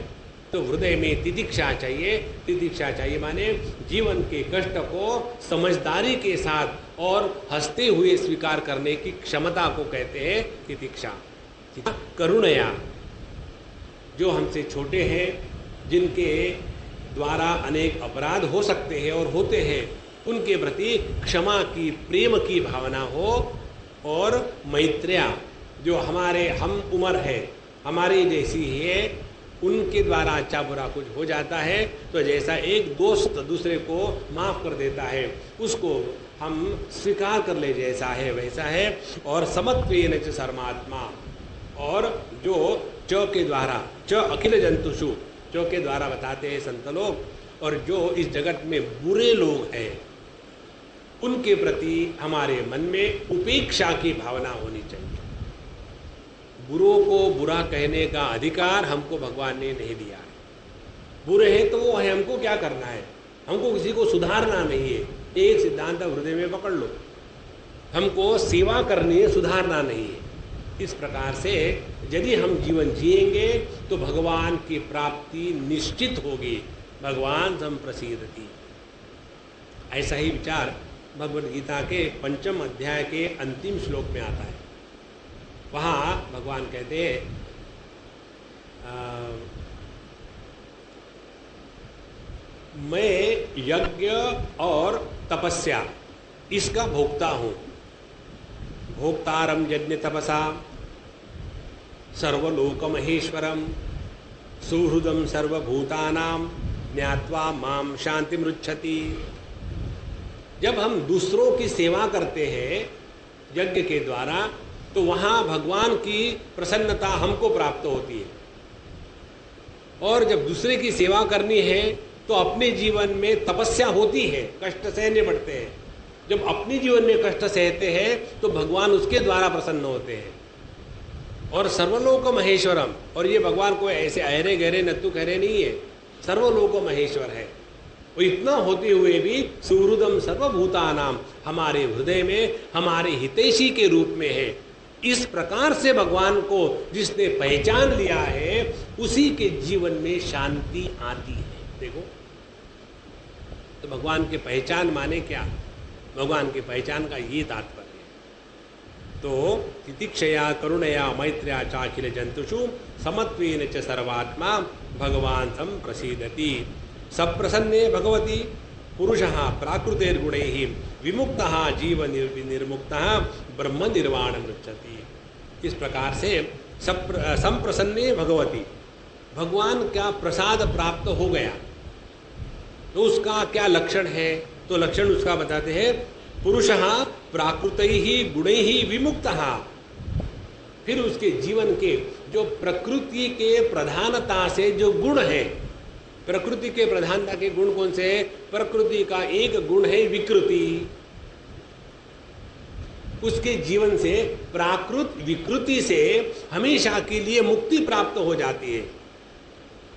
तो हृदय में तितिक्षा चाहिए। तितिक्षा चाहिए माने जीवन के कष्ट को समझदारी के साथ और हंसते हुए स्वीकार करने की क्षमता को कहते हैं तितिक्षा। करुणया, जो हमसे छोटे हैं, जिनके द्वारा अनेक अपराध हो सकते हैं और होते हैं, उनके प्रति क्षमा की, प्रेम की भावना हो। और मैत्र्या, जो हमारे हम उम्र है, हमारी जैसी है, उनके द्वारा अच्छा बुरा कुछ हो जाता है तो जैसा एक दोस्त दूसरे को माफ़ कर देता है, उसको हम स्वीकार कर ले जैसा है वैसा है। और समत्वेन च सर्वात्मा, और जो च के द्वारा, च अखिल जंतुषु, च के द्वारा बताते हैं संत लोग, और जो इस जगत में बुरे लोग हैं उनके प्रति हमारे मन में उपेक्षा की भावना होनी चाहिए। बुरों को बुरा कहने का अधिकार हमको भगवान ने नहीं दिया है। बुरे हैं तो वो है, हमको क्या करना है? हमको किसी को सुधारना नहीं है। एक सिद्धांत हृदय में पकड़ लो, हमको सेवा करनी है, सुधारना नहीं है। इस प्रकार से यदि हम जीवन जिएंगे तो भगवान की प्राप्ति निश्चित होगी। भगवान संप्रसीदति, ऐसा ही विचार भगवद गीता के 5वें अध्याय के अंतिम श्लोक में आता है। वहाँ भगवान कहते हैं मैं यज्ञ और तपस्या इसका भोक्ता हूँ। भोक्तारम यज्ञ तपसा सर्वलोक महेश्वरम सुहृदम सर्वभूतानाम ज्ञात्वा माम शांति मृच्छति। जब हम दूसरों की सेवा करते हैं यज्ञ के द्वारा तो वहाँ भगवान की प्रसन्नता हमको प्राप्त होती है। और जब दूसरे की सेवा करनी है तो अपने जीवन में तपस्या होती है, कष्ट सहने पड़ते हैं। जब अपने जीवन में कष्ट सहते हैं तो भगवान उसके द्वारा प्रसन्न होते हैं। और सर्वलोक महेश्वरम, और ये भगवान कोई ऐसे अहरे गहरे नत्तु खहरे नहीं है, सर्वलोक महेश्वर है। वो इतना होते हुए भी सुहृदम सर्वभूतानाम, हमारे हृदय में हमारे हितैषी के रूप में है। इस प्रकार से भगवान को जिसने पहचान लिया है उसी के जीवन में शांति आती है। देखो तो भगवान की पहचान माने क्या? भगवान की पहचान का ये तात्पर्य है। तो तितिक्षया करुणया मैत्र्या चाखिल जंतुषु समत्वेन च सर्वात्मा भगवान संप्रसीदति। सप्रसन्ने भगवती पुरुषः प्राकृतेर्गुणैः विमुक्तः जीव निर्मुक्तः ब्रह्म निर्वाण मृच्छति। इस प्रकार से संप्रसन्ने भगवती, भगवान का प्रसाद प्राप्त हो गया तो उसका क्या लक्षण है? तो लक्षण उसका बताते हैं पुरुषः प्राकृतैः गुणैः विमुक्तः। फिर उसके जीवन के जो प्रकृति के प्रधानता से जो गुण है, प्रकृति के प्रधानता के गुण कौन से हैं? प्रकृति का एक गुण है विकृति। उसके जीवन से प्राकृत विकृति से हमेशा के लिए मुक्ति प्राप्त हो जाती है,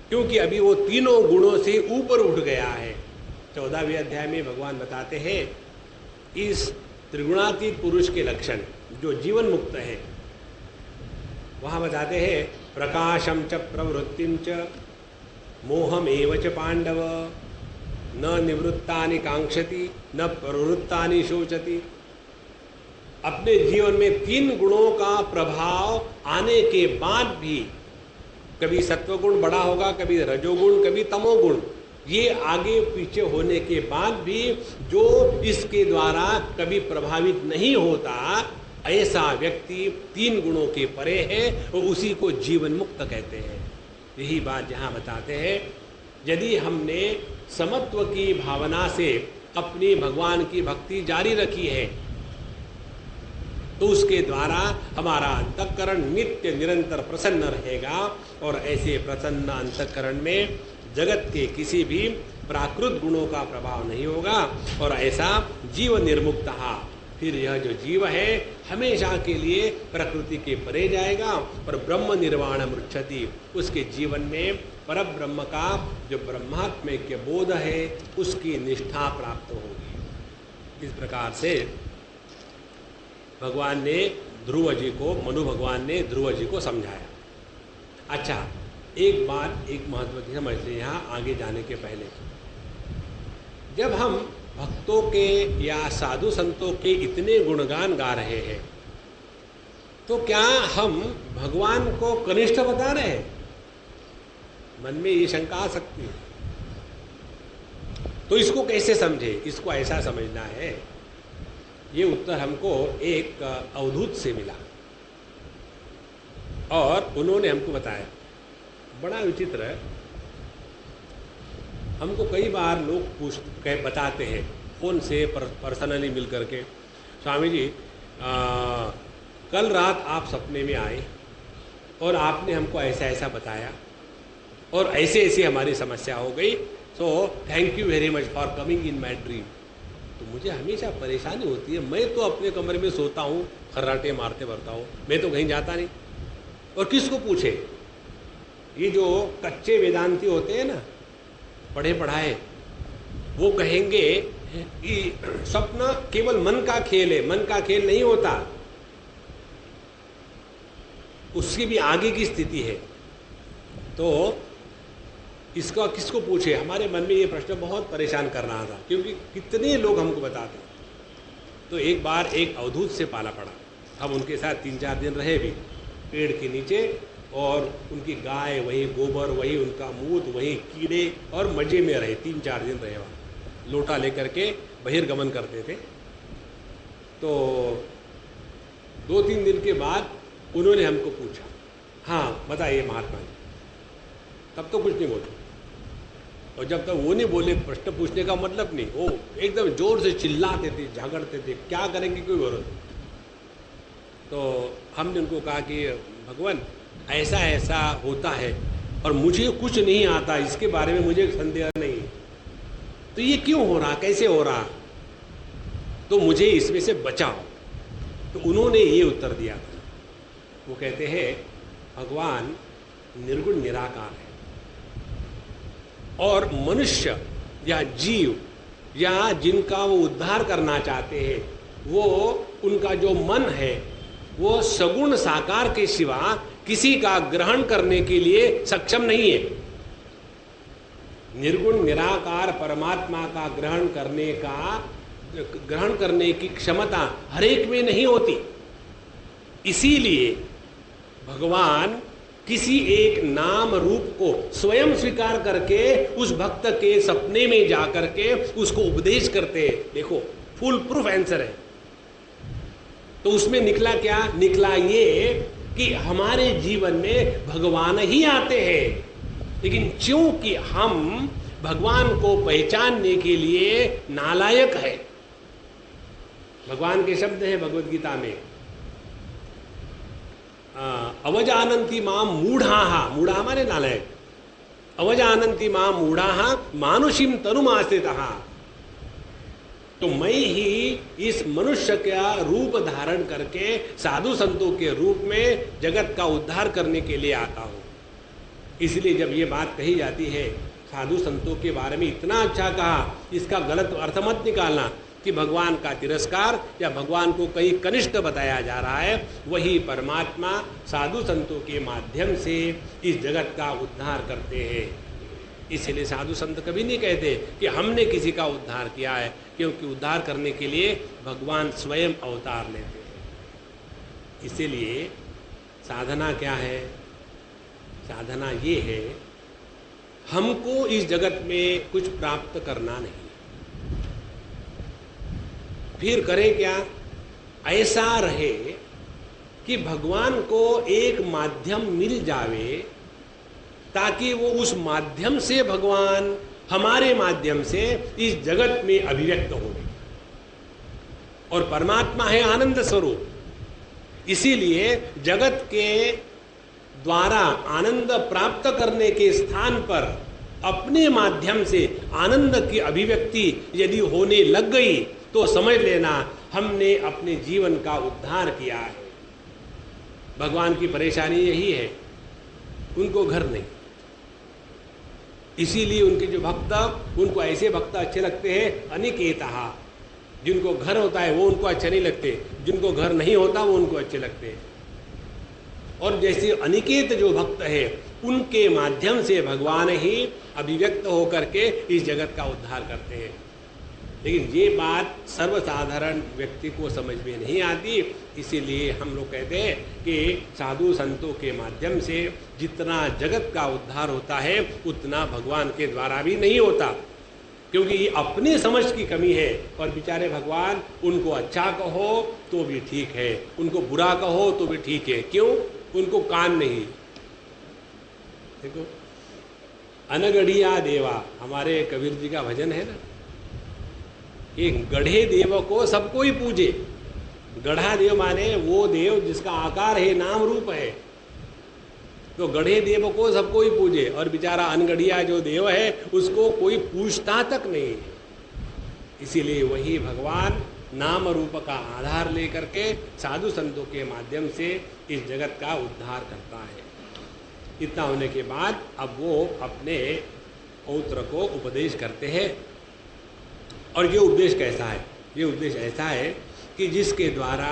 क्योंकि अभी वो तीनों गुणों से ऊपर उठ गया है। 14वें अध्याय में भगवान बताते हैं इस त्रिगुणातीत पुरुष के लक्षण, जो जीवन मुक्त है। वहाँ बताते हैं प्रकाशम च प्रवृत्तिम च मोहमेव च पांडव न निवृत्तानि कांक्षति न प्रवृत्तानि शोचति। अपने जीवन में 3 गुणों का प्रभाव आने के बाद भी, कभी सत्वगुण बड़ा होगा, कभी रजोगुण, कभी तमोगुण, ये आगे पीछे होने के बाद भी जो इसके द्वारा कभी प्रभावित नहीं होता, ऐसा व्यक्ति 3 गुणों के परे है और उसी को जीवन मुक्त कहते हैं। यही बात यहाँ बताते हैं, यदि हमने समत्व की भावना से अपनी भगवान की भक्ति जारी रखी है तो उसके द्वारा हमारा अंतःकरण नित्य निरंतर प्रसन्न रहेगा और ऐसे प्रसन्न अंतःकरण में जगत के किसी भी प्राकृत गुणों का प्रभाव नहीं होगा और ऐसा जीव निर्मुक्त, फिर यह जो जीव है हमेशा के लिए प्रकृति के परे जाएगा और ब्रह्म निर्वाण मृच्छति, उसके जीवन में पर ब्रह्म का जो ब्रह्मात्मैक्य बोध है उसकी निष्ठा प्राप्त होगी। इस प्रकार से भगवान ने ध्रुव जी को, मनु भगवान ने ध्रुव जी को समझाया। अच्छा, एक बात एक महत्व की समझ लें यहाँ आगे जाने के पहले, जब हम भक्तों के या साधु संतों के इतने गुणगान गा रहे हैं तो क्या हम भगवान को कनिष्ठ बता रहे हैं? मन में ये शंका आ सकती है। तो इसको कैसे समझे? इसको ऐसा समझना है, ये उत्तर हमको एक अवधूत से मिला और उन्होंने हमको बताया, बड़ा विचित्र है। हमको कई बार लोग बताते हैं फ़ोन से पर्सनली मिल करके, स्वामी जी कल रात आप सपने में आए और आपने हमको ऐसा ऐसा बताया और ऐसे ऐसे हमारी समस्या हो गई, so thank you very much for coming in my dream. तो मुझे हमेशा परेशानी होती है, मैं तो अपने कमरे में सोता हूँ, खर्राटे मारते भरता हूँ, मैं तो कहीं जाता नहीं। और किसको पूछे? ये जो कच्चे वेदांती होते हैं ना, पढ़े पढ़ाए, वो कहेंगे कि सपना केवल मन का खेल है। मन का खेल नहीं होता, उसकी भी आगे की स्थिति है। तो इसका किसको पूछे? हमारे मन में ये प्रश्न बहुत परेशान कर रहा था, क्योंकि कितने लोग हमको बताते। तो एक बार एक अवधूत से पाला पड़ा, हम उनके साथ 3-4 दिन रहे भी, पेड़ के नीचे, और उनकी गाय वही, गोबर वही, उनका मूत वही, कीड़े, और मजे में रहे। 3-4 दिन रहे वहाँ, लोटा लेकर के बहिर्गमन करते थे। तो 2-3 दिन के बाद उन्होंने हमको पूछा, हाँ बताइए महात्मा जी। तब तो कुछ नहीं बोले, और जब तक वो नहीं बोले, प्रश्न पूछने का मतलब नहीं, वो एकदम जोर से चिल्लाते थे, झगड़ते थे, क्या करेंगे कोई भरोसा। तो हमने उनको कहा कि भगवान ऐसा ऐसा होता है और मुझे कुछ नहीं आता, इसके बारे में मुझे संदेह नहीं, तो ये क्यों हो रहा, कैसे हो रहा, तो मुझे इसमें से बचाओ। तो उन्होंने ये उत्तर दिया था, वो कहते हैं भगवान निर्गुण निराकार है और मनुष्य या जीव या जिनका वो उद्धार करना चाहते हैं, वो उनका जो मन है वो सगुण साकार के सिवा किसी का ग्रहण करने के लिए सक्षम नहीं है। निर्गुण निराकार परमात्मा का ग्रहण करने की क्षमता हर एक में नहीं होती। इसीलिए भगवान किसी एक नाम रूप को स्वयं स्वीकार करके उस भक्त के सपने में जाकर के उसको उपदेश करते हैं। देखो, फुल प्रूफ आंसर है। तो उसमें निकला क्या? निकला ये कि हमारे जीवन में भगवान ही आते हैं, लेकिन क्योंकि हम भगवान को पहचानने के लिए नालायक है। भगवान के शब्द हैं भगवद गीता में, अवजानन्ति माम मूढ़ाहा, मूढ़ा माने नालायक, अवजानन्ति माम मूढ़ाहा मानुषीम तनुमाश्रिताः तो मैं ही इस मनुष्य का रूप धारण करके साधु संतों के रूप में जगत का उद्धार करने के लिए आता हूँ। इसलिए जब ये बात कही जाती है साधु संतों के बारे में इतना अच्छा कहा, इसका गलत अर्थ मत निकालना कि भगवान का तिरस्कार या भगवान को कहीं कनिष्ठ बताया जा रहा है। वही परमात्मा साधु संतों के माध्यम से इस जगत का उद्धार करते हैं। इसलिए साधु संत कभी नहीं कहते कि हमने किसी का उद्धार किया है, क्योंकि उद्धार करने के लिए भगवान स्वयं अवतार लेते हैं। इसीलिए साधना क्या है? साधना ये है हमको इस जगत में कुछ प्राप्त करना नहीं, फिर करें क्या? ऐसा रहे कि भगवान को एक माध्यम मिल जावे ताकि वो उस माध्यम से भगवान हमारे माध्यम से इस जगत में अभिव्यक्त हो। और परमात्मा है आनंद स्वरूप। इसीलिए जगत के द्वारा आनंद प्राप्त करने के स्थान पर अपने माध्यम से आनंद की अभिव्यक्ति यदि होने लग गई तो समझ लेना हमने अपने जीवन का उद्धार किया है। भगवान की परेशानी यही है, उनको घर नहीं। इसीलिए उनके जो भक्त, उनको ऐसे भक्त अच्छे लगते हैं अनिकेतः। जिनको घर होता है वो उनको अच्छे नहीं लगते, जिनको घर नहीं होता वो उनको अच्छे लगते हैं। और जैसे अनिकेत जो भक्त है उनके माध्यम से भगवान ही अभिव्यक्त होकर के इस जगत का उद्धार करते हैं। लेकिन ये बात सर्वसाधारण व्यक्ति को समझ में नहीं आती। इसीलिए हम लोग कहते हैं कि साधु संतों के माध्यम से जितना जगत का उद्धार होता है उतना भगवान के द्वारा भी नहीं होता, क्योंकि ये अपनी समझ की कमी है। और बेचारे भगवान उनको अच्छा कहो तो भी ठीक है, उनको बुरा कहो तो भी ठीक है। क्यों? उनको कान नहीं। देखो, अनगढ़िया देवा, हमारे कबीर जी का भजन है ना, कि गढ़े देव को सब कोई पूजे। गढ़ा देव माने वो देव जिसका आकार है, नाम रूप है। तो गढ़े देव को सब कोई पूजे, और बेचारा अनगढ़िया जो देव है उसको कोई पूछता तक नहीं। इसीलिए वही भगवान नाम रूप का आधार लेकर के साधु संतों के माध्यम से इस जगत का उद्धार करता है। इतना होने के बाद अब वो अपने पौत्र को उपदेश करते हैं। और ये उपदेश कैसा है? ये उपदेश ऐसा है कि जिसके द्वारा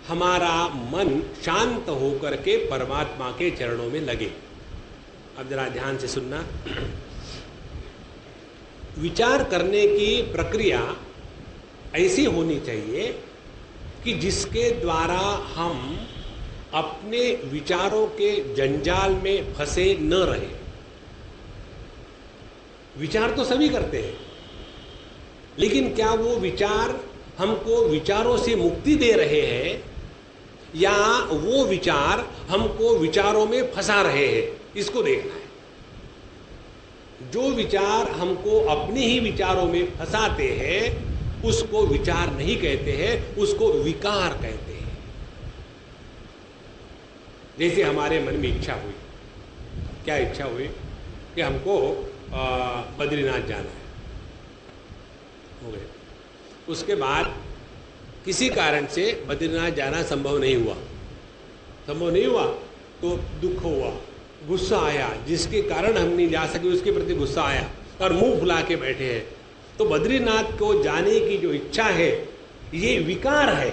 हमारा मन शांत होकर के परमात्मा के चरणों में लगे। अब जरा ध्यान से सुनना। विचार करने की प्रक्रिया ऐसी होनी चाहिए कि जिसके द्वारा हम अपने विचारों के जंजाल में फंसे न रहे। विचार तो सभी करते हैं, लेकिन क्या वो विचार हमको विचारों से मुक्ति दे रहे हैं या वो विचार हमको विचारों में फंसा रहे हैं? इसको देखना है। जो विचार हमको अपने ही विचारों में फंसाते हैं उसको विचार नहीं कहते हैं, उसको विकार कहते हैं। जैसे हमारे मन में इच्छा हुई, क्या इच्छा हुई कि हमको बद्रीनाथ जाना है, हो गए। उसके बाद किसी कारण से बद्रीनाथ जाना संभव नहीं हुआ तो दुख हुआ, गुस्सा आया, जिसके कारण हम नहीं जा सके उसके प्रति गुस्सा आया और मुंह फुला के बैठे हैं। तो बद्रीनाथ को जाने की जो इच्छा है ये विकार है।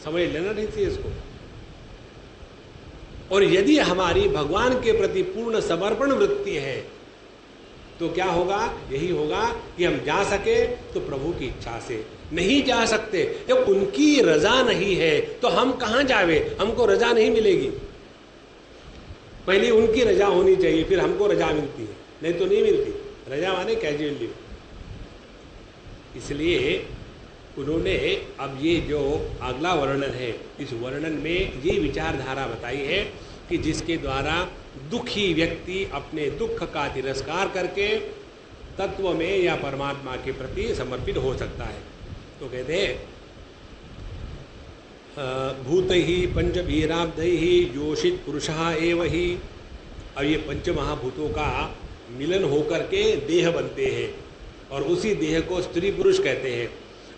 समझ लेना नहीं चाहिए इसको। और यदि हमारी भगवान के प्रति पूर्ण समर्पण वृत्ति है तो क्या होगा? यही होगा कि हम जा सके तो प्रभु की इच्छा से। नहीं जा सकते, जब उनकी रजा नहीं है तो हम कहाँ जावे? हमको रजा नहीं मिलेगी। पहले उनकी रजा होनी चाहिए, फिर हमको रजा मिलती है, नहीं तो नहीं मिलती। रजा माने कैजुअल लीव। इसलिए उन्होंने अब ये जो अगला वर्णन है, इस वर्णन में ये विचारधारा बताई है कि जिसके द्वारा दुखी व्यक्ति अपने दुख का तिरस्कार करके तत्व में या परमात्मा के प्रति समर्पित हो सकता है। तो कहते हैं भूत ही पंचभीराब्ध ही योषित पुरुषः एव ही। अब ये पंच महाभूतों का मिलन होकर के देह बनते हैं। और उसी देह को स्त्री पुरुष कहते हैं,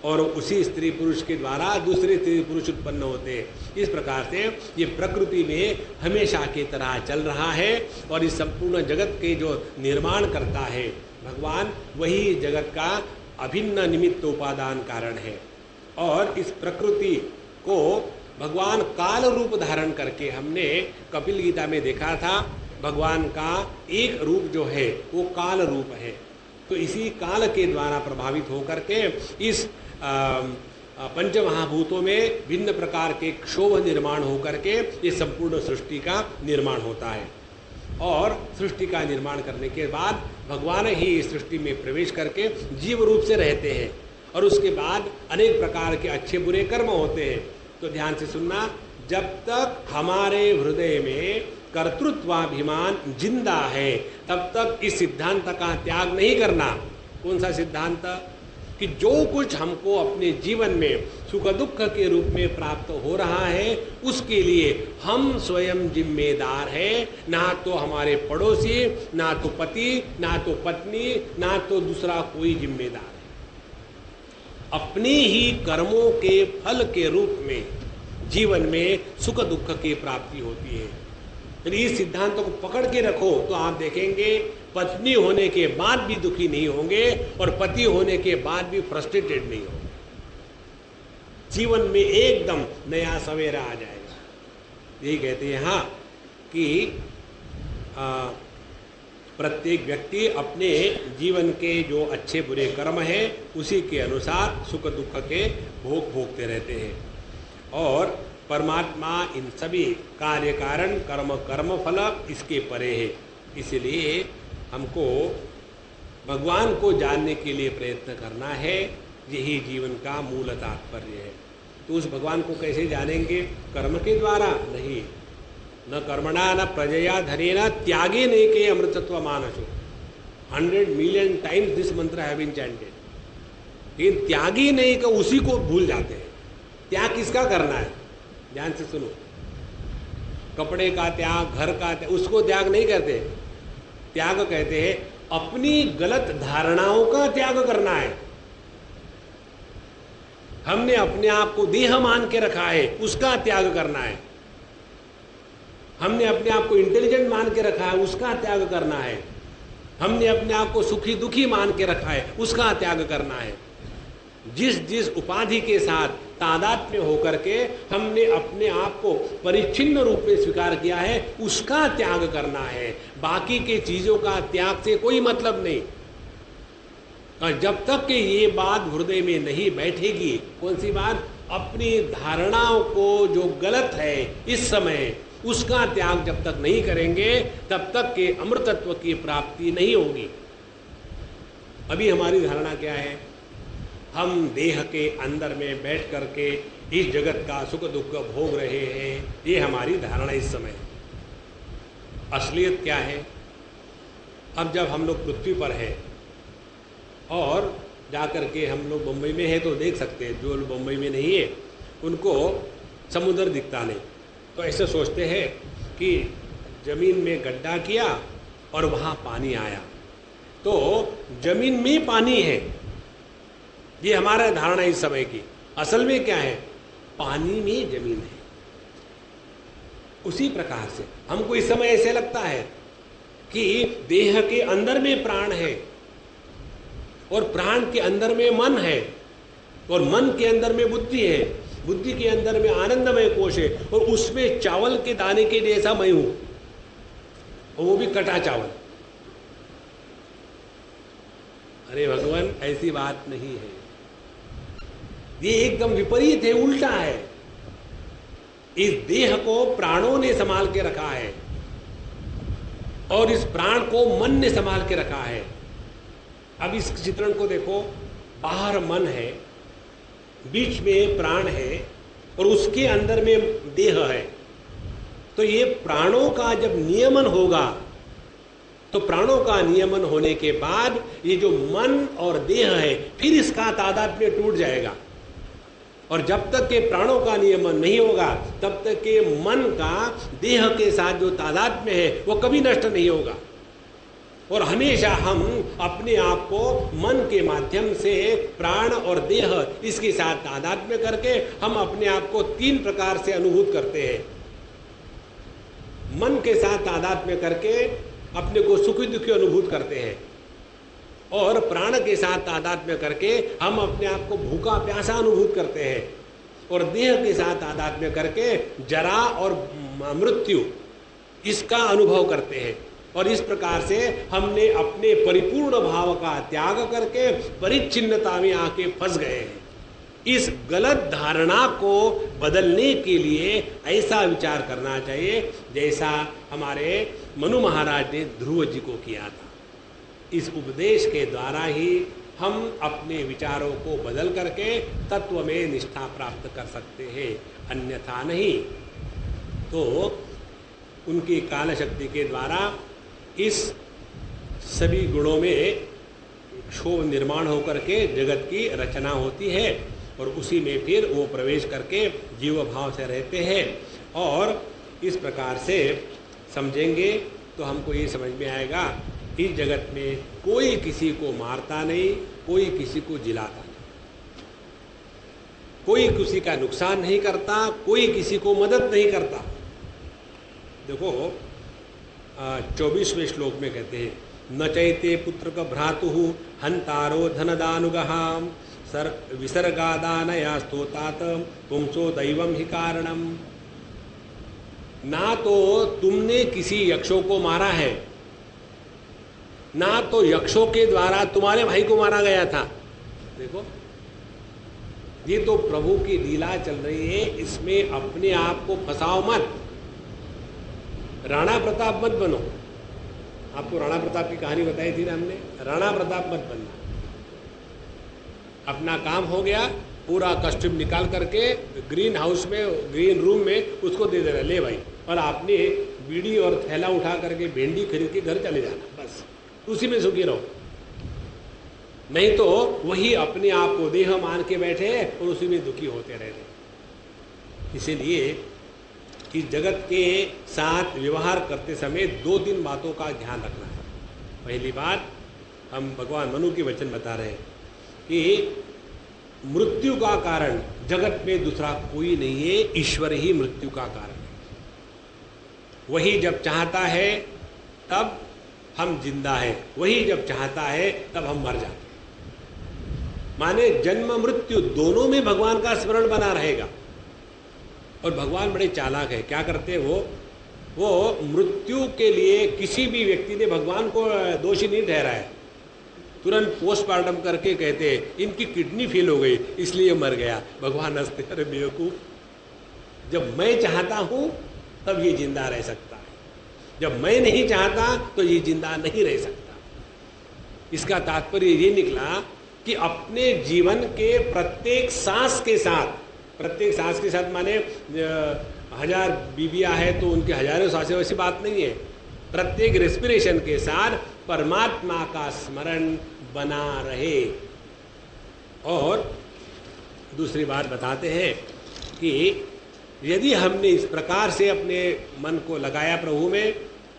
और उसी स्त्री पुरुष के द्वारा दूसरे स्त्री पुरुष उत्पन्न होते हैं। इस प्रकार से ये प्रकृति में हमेशा की तरह चल रहा है, और इस संपूर्ण जगत के जो निर्माण करता है भगवान, वही जगत का अभिन्न निमित्त उपादान कारण है। और इस प्रकृति को भगवान काल रूप धारण करके, हमने कपिल गीता में देखा था, भगवान का एक रूप जो है वो काल रूप है। तो इसी काल के द्वारा प्रभावित होकर के इस पंचमहाभूतों में भिन्न प्रकार के क्षोभ निर्माण होकर के इस संपूर्ण सृष्टि का निर्माण होता है। और सृष्टि का निर्माण करने के बाद भगवान ही इस सृष्टि में प्रवेश करके जीव रूप से रहते हैं, और उसके बाद अनेक प्रकार के अच्छे बुरे कर्म होते हैं। तो ध्यान से सुनना, जब तक हमारे हृदय में कर्तृत्वाभिमान जिंदा है तब तक इस सिद्धांत का त्याग नहीं करना। कौन सा सिद्धांत? कि जो कुछ हमको अपने जीवन में सुख दुख के रूप में प्राप्त हो रहा है उसके लिए हम स्वयं जिम्मेदार हैं, ना तो हमारे पड़ोसी, ना तो पति, ना तो पत्नी, ना तो दूसरा कोई जिम्मेदार है। अपने ही कर्मों के फल के रूप में जीवन में सुख दुख की प्राप्ति होती है। यदि इस सिद्धांत को पकड़ के रखो तो आप देखेंगे पत्नी होने के बाद भी दुखी नहीं होंगे और पति होने के बाद भी फ्रस्ट्रेटेड नहीं होंगे। जीवन में एकदम नया सवेरा आ जाएगा। यही कहते हैं हाँ कि प्रत्येक व्यक्ति अपने जीवन के जो अच्छे बुरे कर्म हैं उसी के अनुसार सुख दुख के भोग भोगते रहते हैं। और परमात्मा इन सभी कार्य कारण कर्म कर्म फल इसके परे है। इसलिए हमको भगवान को जानने के लिए प्रयत्न करना है, यही जीवन का मूल तात्पर्य है। तो उस भगवान को कैसे जानेंगे? कर्म के द्वारा नहीं। न कर्मणा न प्रजया धनेन त्यागे नैके अमृतत्व मानसो। 100 million times दिस मंत्र हैव बीन चैंटेड। लेकिन त्यागी नहीं का उसी को भूल जाते हैं। त्याग किसका करना है? ध्यान से सुनो, कपड़े का त्याग, घर का त्याग, उसको त्याग नहीं कहते। त्याग कहते हैं अपनी गलत धारणाओं का त्याग करना है। हमने अपने आप को देह मान के रखा है, उसका त्याग करना है। हमने अपने आप को इंटेलिजेंट मान के रखा है, उसका त्याग करना है। हमने अपने आप को सुखी दुखी मान के रखा है, उसका त्याग करना है। जिस जिस उपाधि के साथ तादात्म्य होकर के हमने अपने आप को परिच्छिन्न रूप में स्वीकार किया है, उसका त्याग करना है। बाकी के चीजों का त्याग से कोई मतलब नहीं। और जब तक कि ये बात हृदय में नहीं बैठेगी, कौन सी बात? अपनी धारणाओं को जो गलत है इस समय, उसका त्याग जब तक नहीं करेंगे तब तक के अमृतत्व की प्राप्ति नहीं होगी। अभी हमारी धारणा क्या है? हम देह के अंदर में बैठ करके इस जगत का सुख दुख भोग रहे हैं, ये हमारी धारणा इस समय। असलियत क्या है? अब जब हम लोग पृथ्वी पर हैं और जाकर के हम लोग मुंबई में हैं तो देख सकते हैं, जो लोग मुंबई में नहीं है उनको समुद्र दिखता नहीं, तो ऐसे सोचते हैं कि जमीन में गड्ढा किया और वहाँ पानी आया, तो जमीन में पानी है। ये हमारा धारणा इस समय की। असल में क्या है? पानी में जमीन है। उसी प्रकार से हमको इस समय ऐसे लगता है कि देह के अंदर में प्राण है और प्राण के अंदर में मन है और मन के अंदर में बुद्धि है, बुद्धि के अंदर में आनंदमय कोश है और उसमें चावल के दाने के जैसा मैं हूं, और वो भी कटा चावल। अरे भगवान, ऐसी बात नहीं है। ये एकदम विपरीत है, उल्टा है। इस देह को प्राणों ने संभाल के रखा है और इस प्राण को मन ने संभाल के रखा है। अब इस चित्रण को देखो, बाहर मन है, बीच में प्राण है और उसके अंदर में देह है। तो ये प्राणों का जब नियमन होगा, तो प्राणों का नियमन होने के बाद ये जो मन और देह है फिर इसका तादात्म्य टूट जाएगा। और जब तक के प्राणों का नियमन नहीं होगा तब तक के मन का देह के साथ जो तादात्म्य है वो कभी नष्ट नहीं होगा। और हमेशा हम अपने आप को मन के माध्यम से प्राण और देह इसके साथ तादात्म्य करके हम अपने आप को 3 प्रकार से अनुभूत करते हैं। मन के साथ तादात्म्य करके अपने को सुखी दुखी अनुभूत करते हैं, और प्राण के साथ तादात्म्य करके हम अपने आप को भूखा प्यासा अनुभूत करते हैं, और देह के साथ तादात्म्य करके जरा और मृत्यु इसका अनुभव करते हैं। और इस प्रकार से हमने अपने परिपूर्ण भाव का त्याग करके परिच्छिन्नता में आके फंस गए हैं। इस गलत धारणा को बदलने के लिए ऐसा विचार करना चाहिए जैसा हमारे मनु महाराज ने ध्रुव जी को किया था। इस उपदेश के द्वारा ही हम अपने विचारों को बदल करके तत्व में निष्ठा प्राप्त कर सकते हैं, अन्यथा नहीं। तो उनकी काल शक्ति के द्वारा इस सभी गुणों में क्षोभ निर्माण होकर के जगत की रचना होती है, और उसी में फिर वो प्रवेश करके जीव भाव से रहते हैं। और इस प्रकार से समझेंगे तो हमको ये समझ में आएगा, इस जगत में कोई किसी को मारता नहीं, कोई किसी को जिलाता नहीं, कोई किसी का नुकसान नहीं करता, कोई किसी को मदद नहीं करता। देखो 24वें श्लोक में कहते हैं, न चैते पुत्र का भ्रातु हंतारो धनदानुगहाम सर विसर्गादानया स्तोतात पुंसो दैवम ही कारणम। ना तो तुमने किसी यक्षों को मारा है, ना तो यक्षों के द्वारा तुम्हारे भाई को मारा गया था। देखो, ये तो प्रभु की लीला चल रही है, इसमें अपने आप को फंसाओ मत, राणा प्रताप मत बनो। आपको राणा प्रताप की कहानी बताई थी ना हमने, राणा प्रताप मत बनना। अपना काम हो गया, पूरा कस्ट्यूम निकाल करके ग्रीन हाउस में, ग्रीन रूम में उसको दे देना, ले भाई, और आपने बीड़ी और थैला उठा करके भिंडी खरीद के घर चले जाना, बस उसी में सुखी रहो। नहीं तो वही अपने आप को देह मान के बैठे और उसी में दुखी होते रहते। इसीलिए इस जगत के साथ व्यवहार करते समय 2-3 बातों का ध्यान रखना है। पहली बात, हम भगवान मनु के वचन बता रहे हैं कि मृत्यु का कारण जगत में दूसरा कोई नहीं है, ईश्वर ही मृत्यु का कारण है। वही जब चाहता है तब हम जिंदा है, वही जब चाहता है तब हम मर जाते हैं। माने जन्म मृत्यु दोनों में भगवान का स्मरण बना रहेगा। और भगवान बड़े चालाक है, क्या करते हैं वो मृत्यु के लिए किसी भी व्यक्ति ने भगवान को दोषी नहीं ठहराया, तुरंत पोस्टमार्टम करके कहते हैं इनकी किडनी फेल हो गई इसलिए मर गया। भगवान हंसते, अरे बेवकूफ, जब मैं चाहता हूं तब ये जिंदा रह सकता है, जब मैं नहीं चाहता तो ये जिंदा नहीं रह सकता। इसका तात्पर्य ये निकला कि अपने जीवन के प्रत्येक सांस के साथ माने 1000 बीबियाँ है तो उनके हजारों सांसें, वैसी बात नहीं है। प्रत्येक रेस्पिरेशन के साथ परमात्मा का स्मरण बना रहे। और दूसरी बात बताते हैं कि यदि हमने इस प्रकार से अपने मन को लगाया प्रभु में,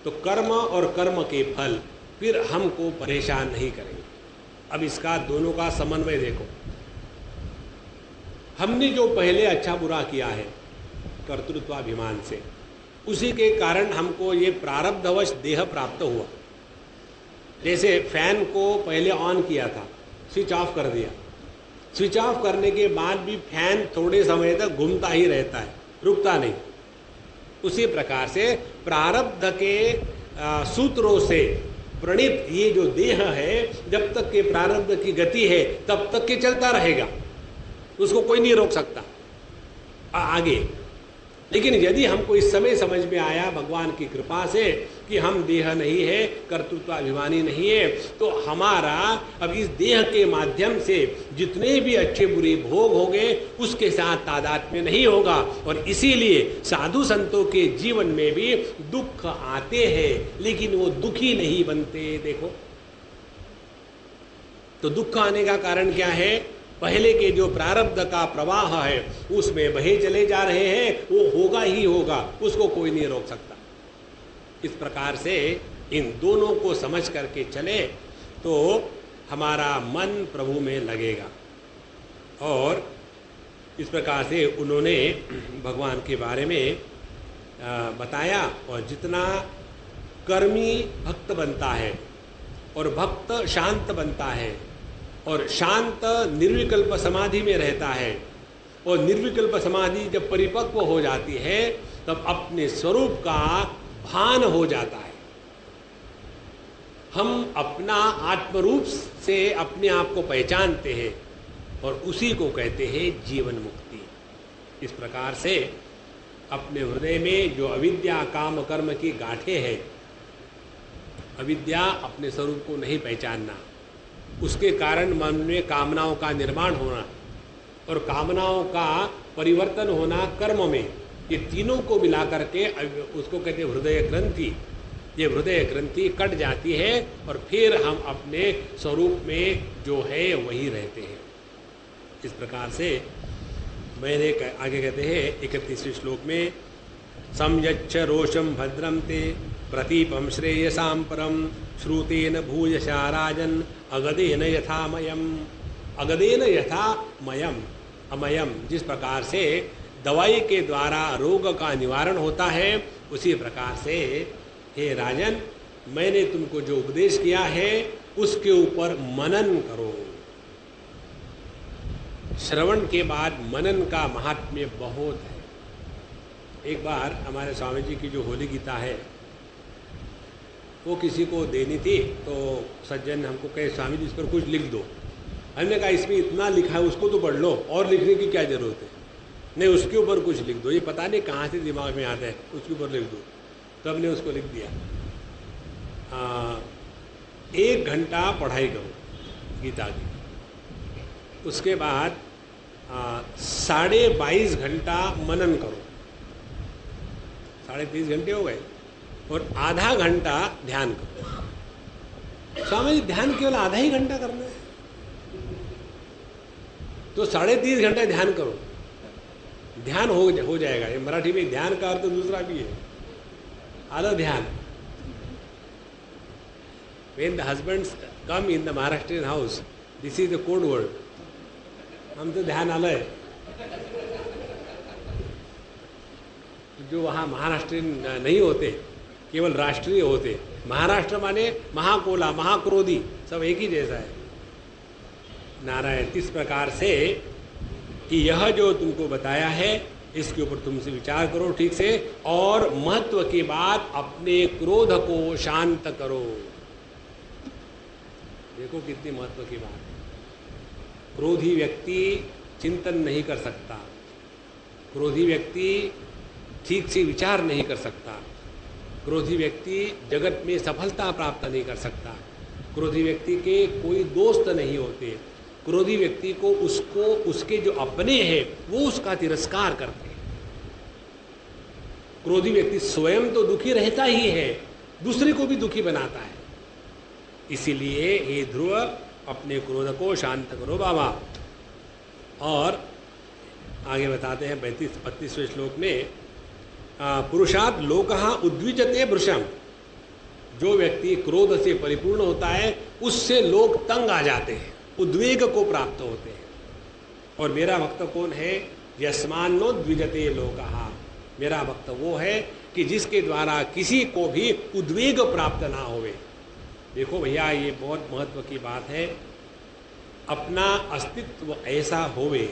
तो कर्म और कर्म के फल फिर हमको परेशान नहीं करेंगे। अब इसका दोनों का समन्वय देखो। हमने जो पहले अच्छा बुरा किया है कर्तृत्वाभिमान से, उसी के कारण हमको ये प्रारब्धवश देह प्राप्त हुआ। जैसे फैन को पहले ऑन किया था, स्विच ऑफ कर दिया, स्विच ऑफ करने के बाद भी फैन थोड़े समय तक घूमता ही रहता है, रुकता नहीं। उसी प्रकार से प्रारब्ध के सूत्रों से प्रणीत ये जो देह है, जब तक के प्रारब्ध की गति है तब तक के चलता रहेगा, उसको कोई नहीं रोक सकता आगे। लेकिन यदि हमको इस समय समझ में आया भगवान की कृपा से कि हम देह नहीं है, कर्तृत्वाभिमानी नहीं है, तो हमारा अब इस देह के माध्यम से जितने भी अच्छे बुरे भोग होंगे उसके साथ तादात्म्य नहीं होगा। और इसीलिए साधु संतों के जीवन में भी दुख आते हैं, लेकिन वो दुखी नहीं बनते। देखो, तो दुख आने का कारण क्या है? पहले के जो प्रारब्ध का प्रवाह है उसमें बहे चले जा रहे हैं, वो होगा ही होगा, उसको कोई नहीं रोक सकता। इस प्रकार से इन दोनों को समझ करके चले तो हमारा मन प्रभु में लगेगा। और इस प्रकार से उन्होंने भगवान के बारे में बताया। और जितना कर्मी भक्त बनता है और भक्त शांत बनता है और शांत निर्विकल्प समाधि में रहता है और निर्विकल्प समाधि जब परिपक्व हो जाती है तब अपने स्वरूप का भान हो जाता है। हम अपना आत्मरूप से अपने आप को पहचानते हैं और उसी को कहते हैं जीवन मुक्ति। इस प्रकार से अपने हृदय में जो अविद्या काम कर्म की गांठें हैं, अविद्या अपने स्वरूप को नहीं पहचानना, उसके कारण मन में कामनाओं का निर्माण होना और कामनाओं का परिवर्तन होना कर्म में, ये तीनों को मिला करके उसको कहते हैं हृदय ग्रंथि। ये हृदय ग्रंथि कट जाती है और फिर हम अपने स्वरूप में जो है वही रहते हैं। इस प्रकार से मैंने आगे कहते हैं 31वें श्लोक में, संयच्छ रोषम भद्रम ते प्रतीपम श्रेयसां परम श्रुतेन भूयशा राजन अगदेन यथामयम। अगदेन यथामयम, अमयम, जिस प्रकार से दवाई के द्वारा रोग का निवारण होता है उसी प्रकार से हे राजन, मैंने तुमको जो उपदेश किया है उसके ऊपर मनन करो। श्रवण के बाद मनन का महात्म्य बहुत है। एक बार हमारे स्वामी जी की जो होली गीता है वो किसी को देनी थी, तो सज्जन हमको कहे स्वामी जी इस पर कुछ लिख दो। हमने कहा इसमें इतना लिखा है उसको तो पढ़ लो, और लिखने की क्या जरूरत है। नहीं, उसके ऊपर कुछ लिख दो। ये पता नहीं कहाँ से दिमाग में आता है, उसके ऊपर लिख दो। तो हमने उसको लिख दिया, 1 घंटा पढ़ाई करो गीता की, उसके बाद 22.5 घंटा मनन करो, 30.5 घंटे हो गए, और आधा घंटा ध्यान करो। स्वामी जी ध्यान केवल आधा ही घंटा करना है, तो 30.5 घंटे ध्यान करो, ध्यान हो जाएगा। ये मराठी में ध्यान का अर्थ दूसरा भी है, आधा ध्यान। When the husbands come in the Maharashtrian house, this is the code word. हम तो ध्यान आला है। जो वहाँ महाराष्ट्रीयन नहीं होते, केवल राष्ट्रीय होते। महाराष्ट्र माने महाकोला, महाक्रोधी, सब एक ही जैसा है। नारायण, इस प्रकार से कि यह जो तुमको बताया है इसके ऊपर तुमसे विचार करो ठीक से, और महत्व की बात अपने क्रोध को शांत करो। देखो कितनी महत्व की बात है। क्रोधी व्यक्ति चिंतन नहीं कर सकता, क्रोधी व्यक्ति ठीक से विचार नहीं कर सकता, क्रोधी व्यक्ति जगत में सफलता प्राप्त नहीं कर सकता, क्रोधी व्यक्ति के कोई दोस्त नहीं होते, क्रोधी व्यक्ति को उसके जो अपने हैं वो उसका तिरस्कार करते हैं। क्रोधी व्यक्ति स्वयं तो दुखी रहता ही है, दूसरे को भी दुखी बनाता है। इसीलिए हे ध्रुव, अपने क्रोध को शांत करो बाबा। और आगे बताते हैं 32वें श्लोक में, पुरुषात् लोकः उद्विजते भृशम। जो व्यक्ति क्रोध से परिपूर्ण होता है उससे लोग तंग आ जाते हैं, उद्वेग को प्राप्त होते हैं। और मेरा भक्त कौन है? यस्मान्नो द्विजते लोकः। मेरा भक्त वो है कि जिसके द्वारा किसी को भी उद्वेग प्राप्त ना होवे। देखो भैया, ये बहुत महत्व की बात है। अपना अस्तित्व ऐसा होवे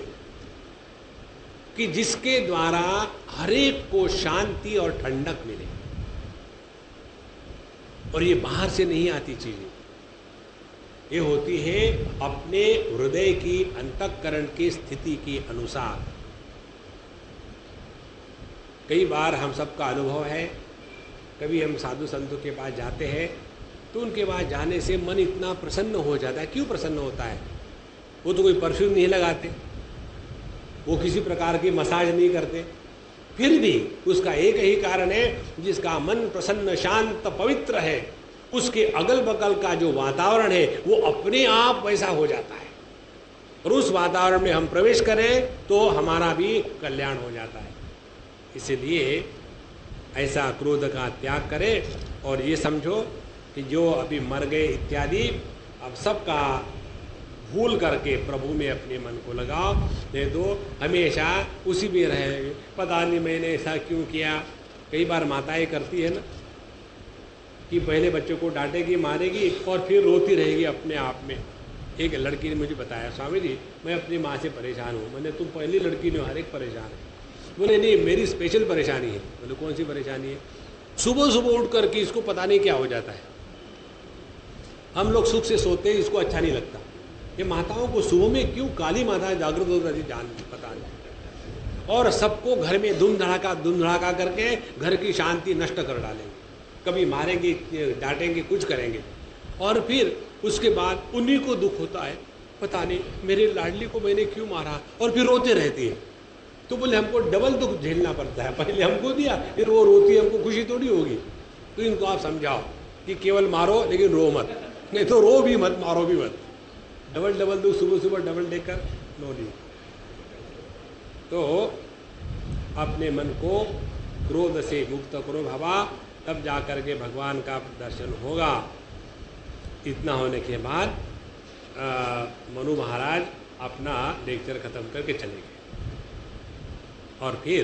कि जिसके द्वारा हरेक को शांति और ठंडक मिले, और ये बाहर से नहीं आती चीजें, ये होती है अपने हृदय की अंतःकरण की स्थिति के अनुसार। कई बार हम सबका अनुभव है, कभी हम साधु संतों के पास जाते हैं तो उनके पास जाने से मन इतना प्रसन्न हो जाता है। क्यों प्रसन्न होता है? वो तो कोई परफ्यूम नहीं लगाते, वो किसी प्रकार की मसाज नहीं करते, फिर भी उसका एक ही कारण है, जिसका मन प्रसन्न शांत पवित्र है उसके अगल बगल का जो वातावरण है वो अपने आप वैसा हो जाता है, और उस वातावरण में हम प्रवेश करें तो हमारा भी कल्याण हो जाता है। इसलिए ऐसा क्रोध का त्याग करें और ये समझो कि जो अभी मर गए इत्यादि, अब सबका भूल करके प्रभु में अपने मन को लगाओ, नहीं तो हमेशा उसी में रहेंगे। पता नहीं मैंने ऐसा क्यों किया। कई बार माताएं करती है ना कि पहले बच्चों को डांटेगी, मारेगी और फिर रोती रहेगी अपने आप में। एक लड़की ने मुझे बताया, स्वामी जी मैं अपनी माँ से परेशान हूँ। मैंने तुम पहली लड़की ने, हर एक परेशान है। बोले नहीं मेरी स्पेशल परेशानी है। बोले कौन सी परेशानी है? सुबह सुबह उठ करके इसको पता नहीं क्या हो जाता है। हम लोग सुख से सोते हैं, इसको अच्छा नहीं लगता। ये माताओं को सुबह में क्यों काली माता जागृत हो जाती जान पता नहीं। और सबको घर में धूम धड़ाका करके घर की शांति नष्ट कर डालेंगे। कभी मारेंगे, डांटेंगे, कुछ करेंगे, और फिर उसके बाद उन्हीं को दुख होता है, पता नहीं मेरे लाडली को मैंने क्यों मारा, और फिर रोते रहती है। तो बोले हमको डबल दुख झेलना पड़ता है, पहले हमको दिया फिर वो रोती है, हमको खुशी थोड़ी होगी। तो इनको आप समझाओ कि केवल मारो लेकिन रो मत, नहीं तो रो भी मत, मारो भी मत। डबल डबल दुख सुबह सुबह डबल देकर नो ली। तो अपने मन को क्रोध से मुक्त करो बाबा, तब जा कर के भगवान का दर्शन होगा। इतना होने के बाद मनु महाराज अपना लेक्चर खत्म करके चले गए। और फिर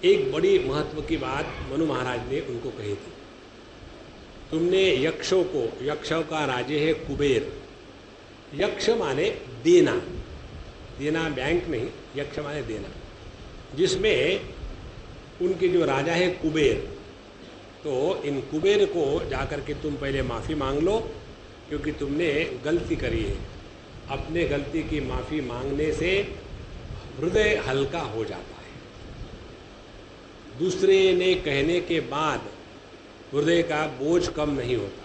एक बड़ी महत्व की बात मनु महाराज ने उनको कही थी। तुमने यक्षों को, यक्षों का राजे है कुबेर। यक्ष माने देना, देना बैंक नहीं, यक्ष माने देना, जिसमें उनके जो राजा है कुबेर। तो इन कुबेर को जाकर के तुम पहले माफ़ी मांग लो, क्योंकि तुमने गलती करी है। अपने गलती की माफ़ी मांगने से हृदय हल्का हो जाता है। दूसरे ने कहने के बाद हृदय का बोझ कम नहीं होता।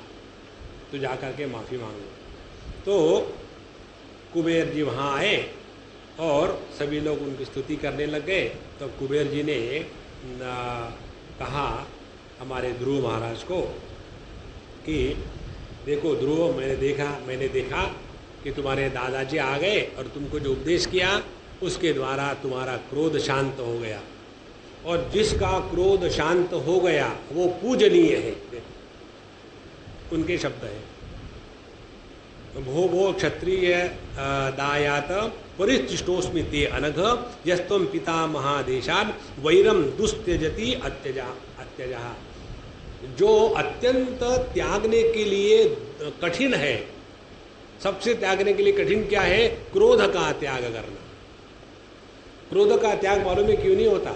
तो जाकर के माफ़ी मांग लो। तो कुबेर जी वहाँ आए और सभी लोग उनकी स्तुति करने लग गए। तो कुबेर जी ने कहा हमारे ध्रुव महाराज को कि देखो ध्रुव, मैंने देखा कि तुम्हारे दादाजी आ गए और तुमको जो उपदेश किया उसके द्वारा तुम्हारा क्रोध शांत हो गया, और जिसका क्रोध शांत हो गया वो पूजनीय है। उनके शब्द है, भो भो क्षत्रिय दायात परिचिष्टोस्मि ते अनघ यस्तम पिता महादेशान वैरम दुस्त्यजति अत्यजा। जो अत्यंत त्यागने के लिए कठिन है, सबसे त्यागने के लिए कठिन क्या है? क्रोध का त्याग करना। क्रोध का त्याग मालूम है क्यों नहीं होता?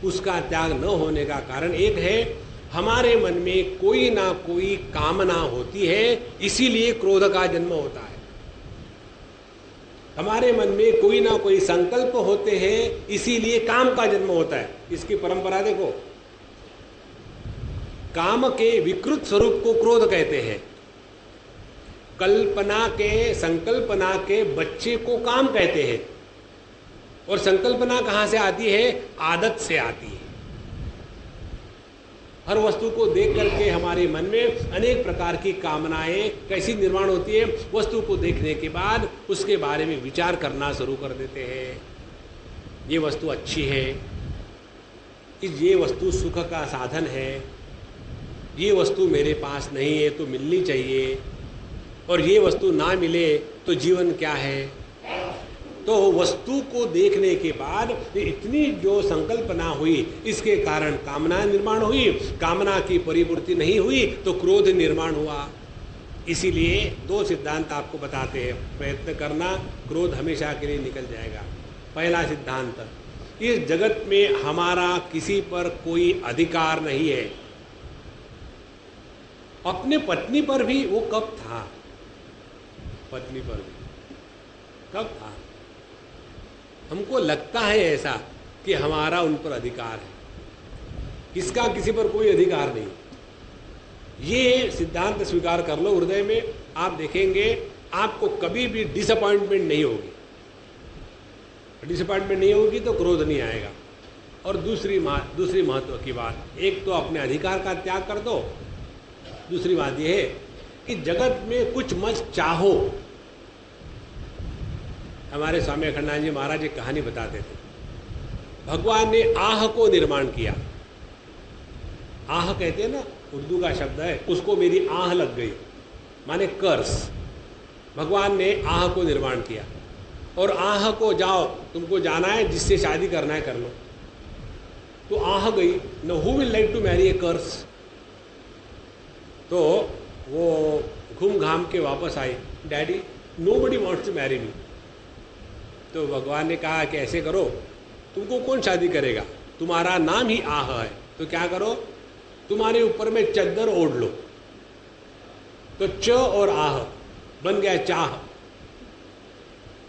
उसका त्याग न होने का कारण एक है, हमारे मन में कोई ना कोई कामना होती है, इसीलिए क्रोध का जन्म होता है। हमारे मन में कोई ना कोई संकल्प होते हैं, इसीलिए काम का जन्म होता है। इसकी परंपरा देखो, काम के विकृत स्वरूप को क्रोध कहते हैं। कल्पना के, संकल्पना के बच्चे को काम कहते हैं। और संकल्पना कहाँ से आती है? आदत से आती है। हर वस्तु को देख करके हमारे मन में अनेक प्रकार की कामनाएं कैसी निर्माण होती है? वस्तु को देखने के बाद उसके बारे में विचार करना शुरू कर देते हैं। ये वस्तु अच्छी है, ये वस्तु सुख का साधन है, ये वस्तु मेरे पास नहीं है तो मिलनी चाहिए, और ये वस्तु ना मिले तो जीवन क्या है? तो वस्तु को देखने के बाद इतनी जो संकल्पना हुई, इसके कारण कामना निर्माण हुई। कामना की परिपूर्ति नहीं हुई तो क्रोध निर्माण हुआ। इसीलिए दो सिद्धांत आपको बताते हैं, प्रयत्न करना, क्रोध हमेशा के लिए निकल जाएगा। पहला सिद्धांत, इस जगत में हमारा किसी पर कोई अधिकार नहीं है। अपने पत्नी पर भी वो कब था? पत्नी पर भी कब था? हमको लगता है ऐसा कि हमारा उन पर अधिकार है, किसका किसी पर कोई अधिकार नहीं। ये सिद्धांत स्वीकार कर लो हृदय में, आप देखेंगे आपको कभी भी डिसअपॉइंटमेंट नहीं होगी। डिसअपॉइंटमेंट नहीं होगी तो क्रोध नहीं आएगा। और दूसरी महत्व की बात, एक तो अपने अधिकार का त्याग कर दो, दूसरी बात यह है कि जगत में कुछ मत चाहो। हमारे स्वामी अखंडानंद जी महाराज एक कहानी बताते थे। भगवान ने आह को निर्माण किया। आह कहते हैं ना, उर्दू का शब्द है, उसको मेरी आह लग गई, माने कर्स। भगवान ने आह को निर्माण किया और आह को जाओ तुमको जाना है, जिससे शादी करना है कर लो। तो आह गई न, who will like to marry a curse. तो वो घूम घाम के वापस आई, daddy nobody wants to marry me. तो भगवान ने कहा कि ऐसे करो, तुमको कौन शादी करेगा, तुम्हारा नाम ही आह है, तो क्या करो, तुम्हारे ऊपर में चद्दर ओढ़ लो। तो च और आह बन गया चाह,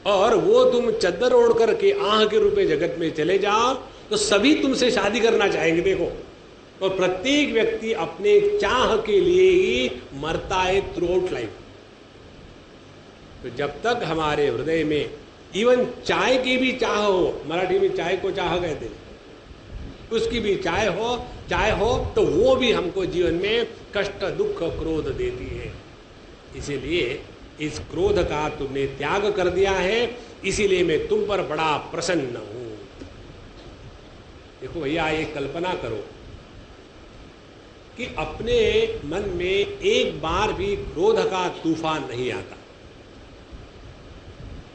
और वो तुम चद्दर ओढ़ करके आह के रूप में जगत में चले जाओ तो सभी तुमसे शादी करना चाहेंगे। देखो, और प्रत्येक व्यक्ति अपने चाह के लिए ही मरता है थ्रू आउट लाइफ। तो जब तक हमारे हृदय में इवन चाय की भी चाह हो, मराठी में चाय को चाह कहते हैं, उसकी भी चाय हो तो वो भी हमको जीवन में कष्ट दुख क्रोध देती है। इसीलिए इस क्रोध का तुमने त्याग कर दिया है, इसीलिए मैं तुम पर बड़ा प्रसन्न हूं। देखो भैया, एक कल्पना करो कि अपने मन में एक बार भी क्रोध का तूफान नहीं आता,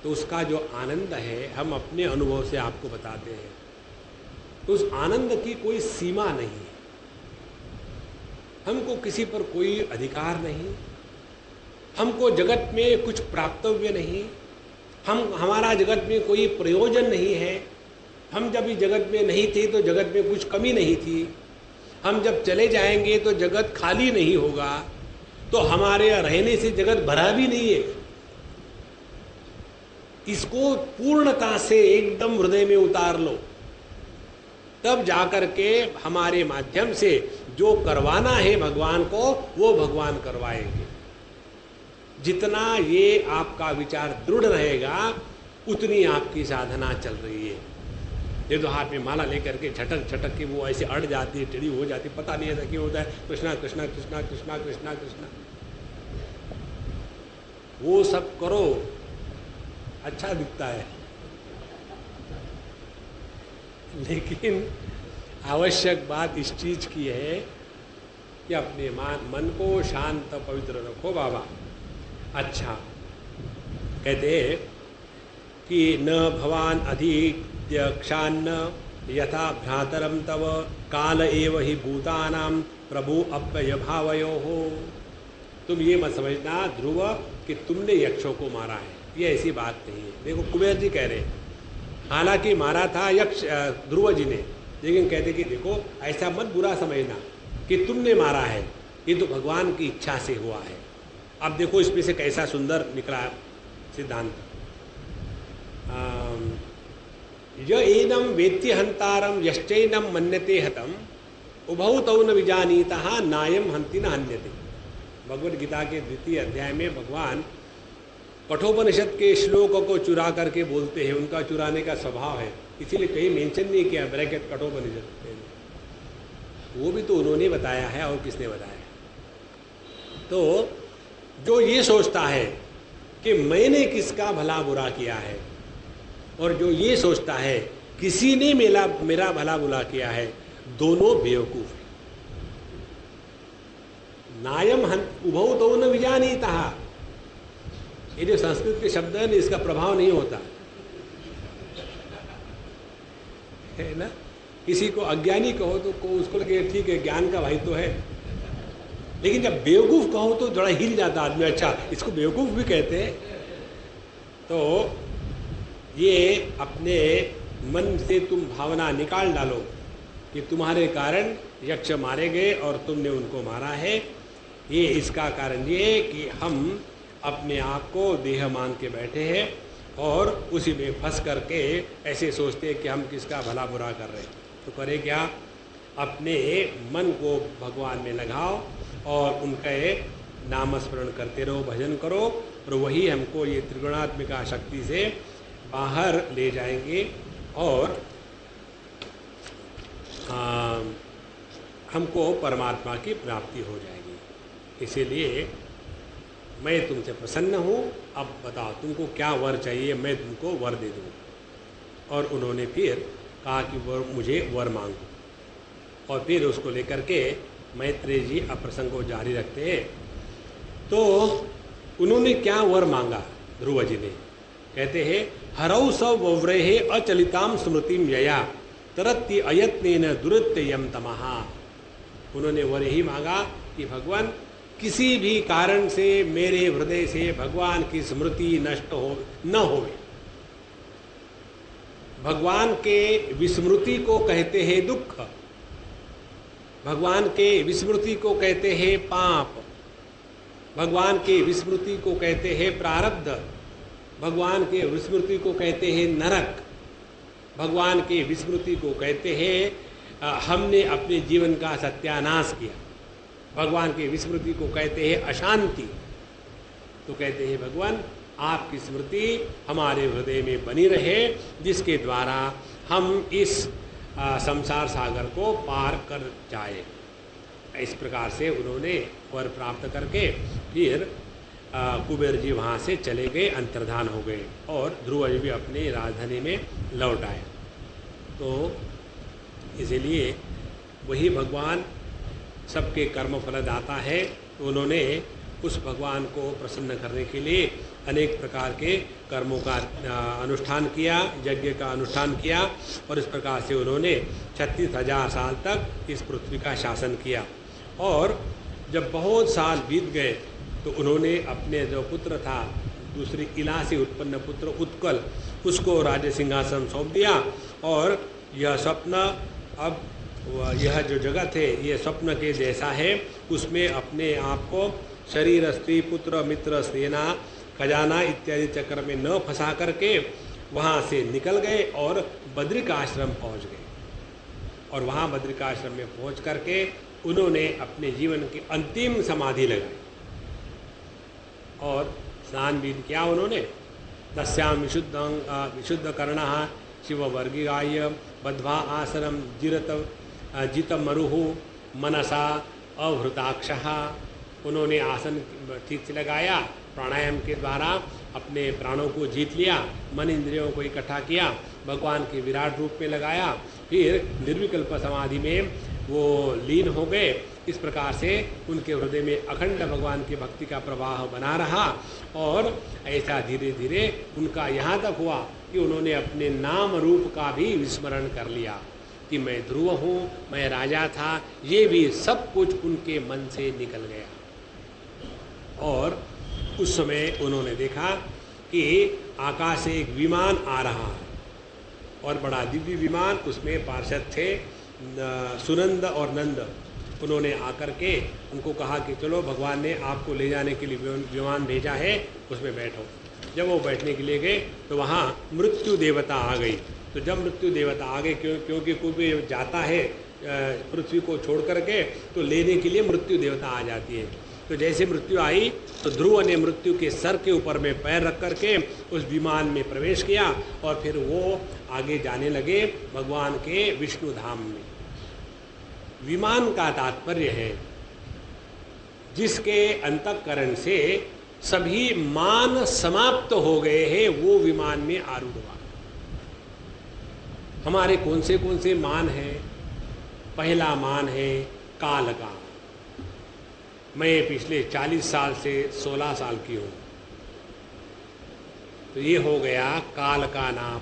तो उसका जो आनंद है हम अपने अनुभव से आपको बताते हैं, तो उस आनंद की कोई सीमा नहीं है। हमको किसी पर कोई अधिकार नहीं, हमको जगत में कुछ प्राप्तव्य नहीं, हमारा जगत में कोई प्रयोजन नहीं है। हम जब इस जगत में नहीं थे तो जगत में कुछ कमी नहीं थी, हम जब चले जाएंगे तो जगत खाली नहीं होगा, तो हमारे रहने से जगत भरा भी नहीं है। इसको पूर्णता से एकदम हृदय में उतार लो, तब जाकर के हमारे माध्यम से जो करवाना है भगवान को, वो भगवान करवाएंगे। जितना ये आपका विचार दृढ़ रहेगा उतनी आपकी साधना चल रही है। ये तो हाथ में माला लेकर के झटक झटक के वो ऐसे अड़ जाती है, टेढ़ी हो जाती है, पता नहीं ऐसा क्यों होता है, कृष्णा कृष्णा कृष्णा कृष्णा कृष्णा कृष्णा। वो सब करो, अच्छा दिखता है, लेकिन आवश्यक बात इस चीज की है कि अपने मन को शांत पवित्र रखो बाबा। अच्छा, कहते हैं कि न भवान अधित्यक्षान्न यथा भ्रातरम तव काल एव ही भूतानां प्रभु अप्यय भावयो हो। तुम ये मत समझना ध्रुव कि तुमने यक्षों को मारा है, ये ऐसी बात नहीं है। देखो कुबेर जी कह रहे हैं, हालांकि मारा था यक्ष ध्रुव जी ने, लेकिन कहते कि देखो ऐसा मत बुरा समझना कि तुमने मारा है, ये तो भगवान की इच्छा से हुआ है। अब देखो इसमें से कैसा सुंदर निकला सिद्धांत। य एनम वेत्ति हंतारम यश्चैनम मन्यते हतम उभौ तौ न विजानीतः नायम हंति न हन्यते। भगवद गीता के द्वितीय अध्याय में भगवान कठोपनिषद के श्लोकों को चुरा करके बोलते हैं, उनका चुराने का स्वभाव है, इसीलिए कहीं मेंशन नहीं किया ब्रैकेट कठोपनिषद। वो भी तो उन्होंने बताया है, और किसने बताया? तो जो ये सोचता है कि मैंने किसका भला बुरा किया है, और जो ये सोचता है किसी ने मेरा भला बुरा किया है, दोनों बेवकूफ हैं। नायम उभौ तो न विजानीतः, ये जो संस्कृत के शब्द है ना, इसका प्रभाव नहीं होता है ना। किसी को अज्ञानी कहो तो उसको लगे ठीक है, ज्ञान का भाई तो है, लेकिन जब बेवकूफ़ कहो तो थोड़ा हिल जाता आदमी, अच्छा इसको बेवकूफ़ भी कहते हैं। तो ये अपने मन से तुम भावना निकाल डालो कि तुम्हारे कारण यक्ष मारे गए और तुमने उनको मारा है। ये इसका कारण ये है कि हम अपने आप को देह मान के बैठे हैं और उसी में फंस करके ऐसे सोचते हैं कि हम किसका भला बुरा कर रहे हैं। तो करे क्या, अपने मन को भगवान में लगाओ और उनके नामस्मरण करते रहो, भजन करो, और वही हमको ये त्रिगुणात्मिका शक्ति से बाहर ले जाएंगे और हमको परमात्मा की प्राप्ति हो जाएगी। इसीलिए मैं तुमसे प्रसन्न हूँ, अब बताओ तुमको क्या वर चाहिए, मैं तुमको वर दे दूँ। और उन्होंने फिर कहा कि मुझे वर मांगो, और फिर उसको लेकर के मैत्रेय जी अब प्रसंग को जारी रखते हैं। तो उन्होंने क्या वर मांगा, ध्रुव जी ने, कहते हैं हरौ स वव्रेहे अचलिताम स्मृतिम यया तरत्ति अयत्नेन दुरत्ययम तमहा। उन्होंने वर यही मांगा कि भगवान किसी भी कारण से मेरे हृदय से भगवान की स्मृति नष्ट हो न होवे। भगवान के विस्मृति को कहते हैं दुख, भगवान के विस्मृति को कहते हैं पाप, भगवान के विस्मृति को कहते हैं प्रारब्ध, भगवान के विस्मृति को कहते हैं नरक, भगवान के विस्मृति को कहते हैं हमने अपने जीवन का सत्यानाश किया, भगवान के विस्मृति को कहते हैं अशांति। तो कहते हैं भगवान आपकी स्मृति हमारे हृदय में बनी रहे, जिसके द्वारा हम इस संसार सागर को पार कर जाए। इस प्रकार से उन्होंने वर प्राप्त करके फिर कुबेर जी वहाँ से चले गए, अंतर्धान हो गए और ध्रुव जी भी अपनी राजधानी में लौट आए। तो इसीलिए वही भगवान सबके कर्म फलदाता है। तो उन्होंने उस भगवान को प्रसन्न करने के लिए अनेक प्रकार के कर्मों का अनुष्ठान किया, यज्ञ का अनुष्ठान किया और इस प्रकार से उन्होंने 36,000 साल तक इस पृथ्वी का शासन किया। और जब बहुत साल बीत गए तो उन्होंने अपने जो पुत्र था, दूसरी इला से उत्पन्न पुत्र उत्कल, उसको राज्य सिंहासन सौंप दिया और यह स्वप्न, अब यह जो जगत है ये स्वप्न के जैसा है, उसमें अपने आप को शरीर, स्त्री, पुत्र, मित्र, सेना, खजाना इत्यादि चक्र में न फंसा करके वहाँ से निकल गए और बद्रिकाश्रम पहुँच गए। और वहाँ बद्रिकाश्रम में पहुँच करके उन्होंने अपने जीवन की अंतिम समाधि लगाई और स्नान भी किया उन्होंने। तस्याम विशुद्ध कर्णः शिववर्गिगाय बद्ध्वा आसनम जित मरुहु मनसा अभृताक्षः। उन्होंने आसन ठीक से लगाया, प्राणायाम के द्वारा अपने प्राणों को जीत लिया, मन इंद्रियों को इकट्ठा किया, भगवान के विराट रूप में लगाया, फिर निर्विकल्प समाधि में वो लीन हो गए। इस प्रकार से उनके हृदय में अखंड भगवान की भक्ति का प्रवाह बना रहा और ऐसा धीरे धीरे उनका यहाँ तक हुआ कि उन्होंने अपने नाम रूप का भी विस्मरण कर लिया कि मैं ध्रुव हूँ, मैं राजा था, ये भी सब कुछ उनके मन से निकल गया। और उस समय उन्होंने देखा कि आकाश से एक विमान आ रहा है और बड़ा दिव्य विमान, उसमें पार्षद थे सुनंद और नंद। उन्होंने आकर के उनको कहा कि चलो भगवान ने आपको ले जाने के लिए विमान भेजा है, उसमें बैठो। जब वो बैठने के लिए गए तो वहाँ मृत्यु देवता आ गई। तो जब मृत्यु देवता आ गए, क्योंकि कोई भी जाता है पृथ्वी को छोड़ करके तो लेने के लिए मृत्यु देवता आ जाती है। तो जैसे मृत्यु आई तो ध्रुव ने मृत्यु के सर के ऊपर में पैर रख करके उस विमान में प्रवेश किया और फिर वो आगे जाने लगे भगवान के विष्णु धाम में। विमान का तात्पर्य है जिसके अंतःकरण से सभी मान समाप्त हो गए हैं, वो विमान में आरूढ़ हुआ। हमारे कौन से मान हैं? पहला मान है काल का। मैं पिछले 40 साल से 16 साल की हूँ, तो ये हो गया काल का नाम।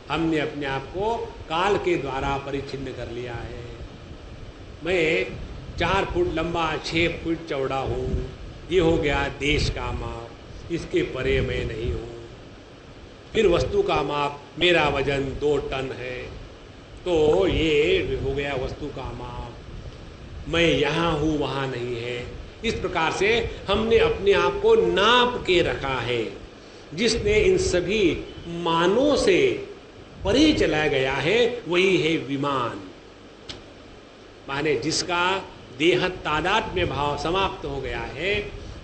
हमने अपने आप को काल के द्वारा परिच्छिन्न कर लिया है। मैं 4 फुट लंबा 6 फुट चौड़ा हूँ, ये हो गया देश का माप, इसके परे मैं नहीं हूँ। फिर वस्तु का माप, मेरा वजन 2 टन है, तो ये हो गया वस्तु का माप। मैं यहाँ हूँ, वहाँ नहीं है। इस प्रकार से हमने अपने आप को नाप के रखा है। जिसने इन सभी मानों से परे चला गया है वही है विमान। माने जिसका देह तादात्म्य भाव समाप्त हो गया है,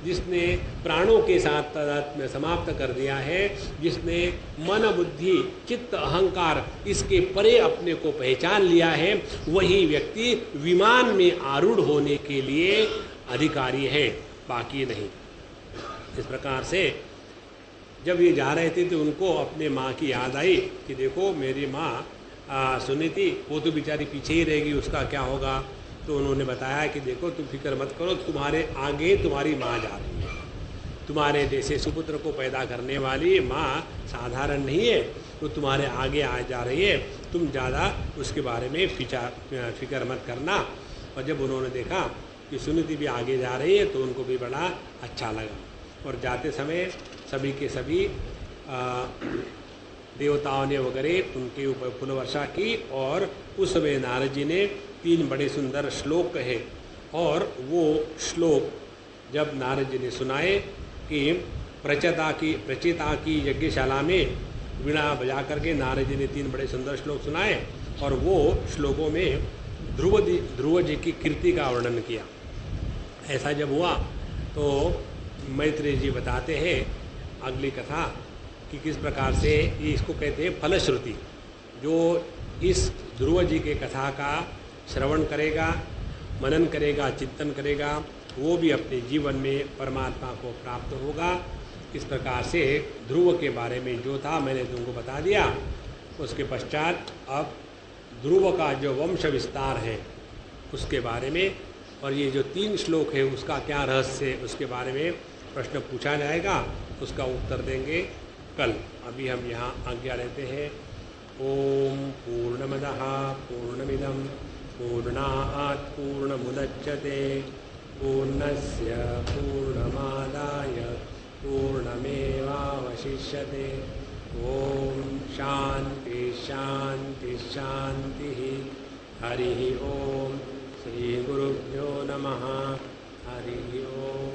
जिसने प्राणों के साथ तादात्म्य समाप्त कर दिया है, जिसने मन बुद्धि चित्त अहंकार इसके परे अपने को पहचान लिया है, वही व्यक्ति विमान में आरूढ़ होने के लिए अधिकारी है, बाकी नहीं। इस प्रकार से जब ये जा रहे थे तो उनको अपने माँ की याद आई कि देखो मेरी माँ सुनी थी, वो तो बेचारी पीछे ही रहेगी, उसका क्या होगा। तो उन्होंने बताया कि देखो तुम फिक्र मत करो, तुम्हारे आगे तुम्हारी माँ जा रही है, तुम्हारे जैसे सुपुत्र को पैदा करने वाली माँ साधारण नहीं है, तो तुम्हारे आगे आ जा रही है, तुम ज़्यादा उसके बारे में फिक्र मत करना। और जब उन्होंने देखा कि सुनीति भी आगे जा रही है तो उनको भी बड़ा अच्छा लगा। और जाते समय सभी के सभी देवताओं ने वगैरह उनके ऊपर फूल वर्षा की। और उस समय नारद जी ने 3 बड़े सुंदर श्लोक कहे। और वो श्लोक जब नारद जी ने सुनाए कि प्रचेता की यज्ञशाला में वीणा बजा करके नारद जी ने 3 बड़े सुंदर श्लोक सुनाए। और वो श्लोकों में ध्रुव जी की कीर्ति का वर्णन किया। ऐसा जब हुआ तो मैत्रेय जी बताते हैं अगली कथा कि किस प्रकार से इसको कहते हैं फलश्रुति। जो इस ध्रुव जी के कथा का श्रवण करेगा, मनन करेगा, चिंतन करेगा, वो भी अपने जीवन में परमात्मा को प्राप्त होगा। इस प्रकार से ध्रुव के बारे में जो था मैंने तुमको बता दिया। उसके पश्चात अब ध्रुव का जो वंश विस्तार है उसके बारे में, और ये जो 3 श्लोक है उसका क्या रहस्य है उसके बारे में प्रश्न पूछा जाएगा, उसका उत्तर देंगे कल। अभी हम यहाँ आज्ञा लेते हैं। ओम पूर्णमदः पूर्णमिदं पूर्णात् पूर्णमुदच्यते पूर्णस्य पूर्णमादाय पूर्णमेवावशिष्यते। ओम शांति शांति शांति। हरि ओम। श्री गुरुभ्यो नमः। हरि ओम।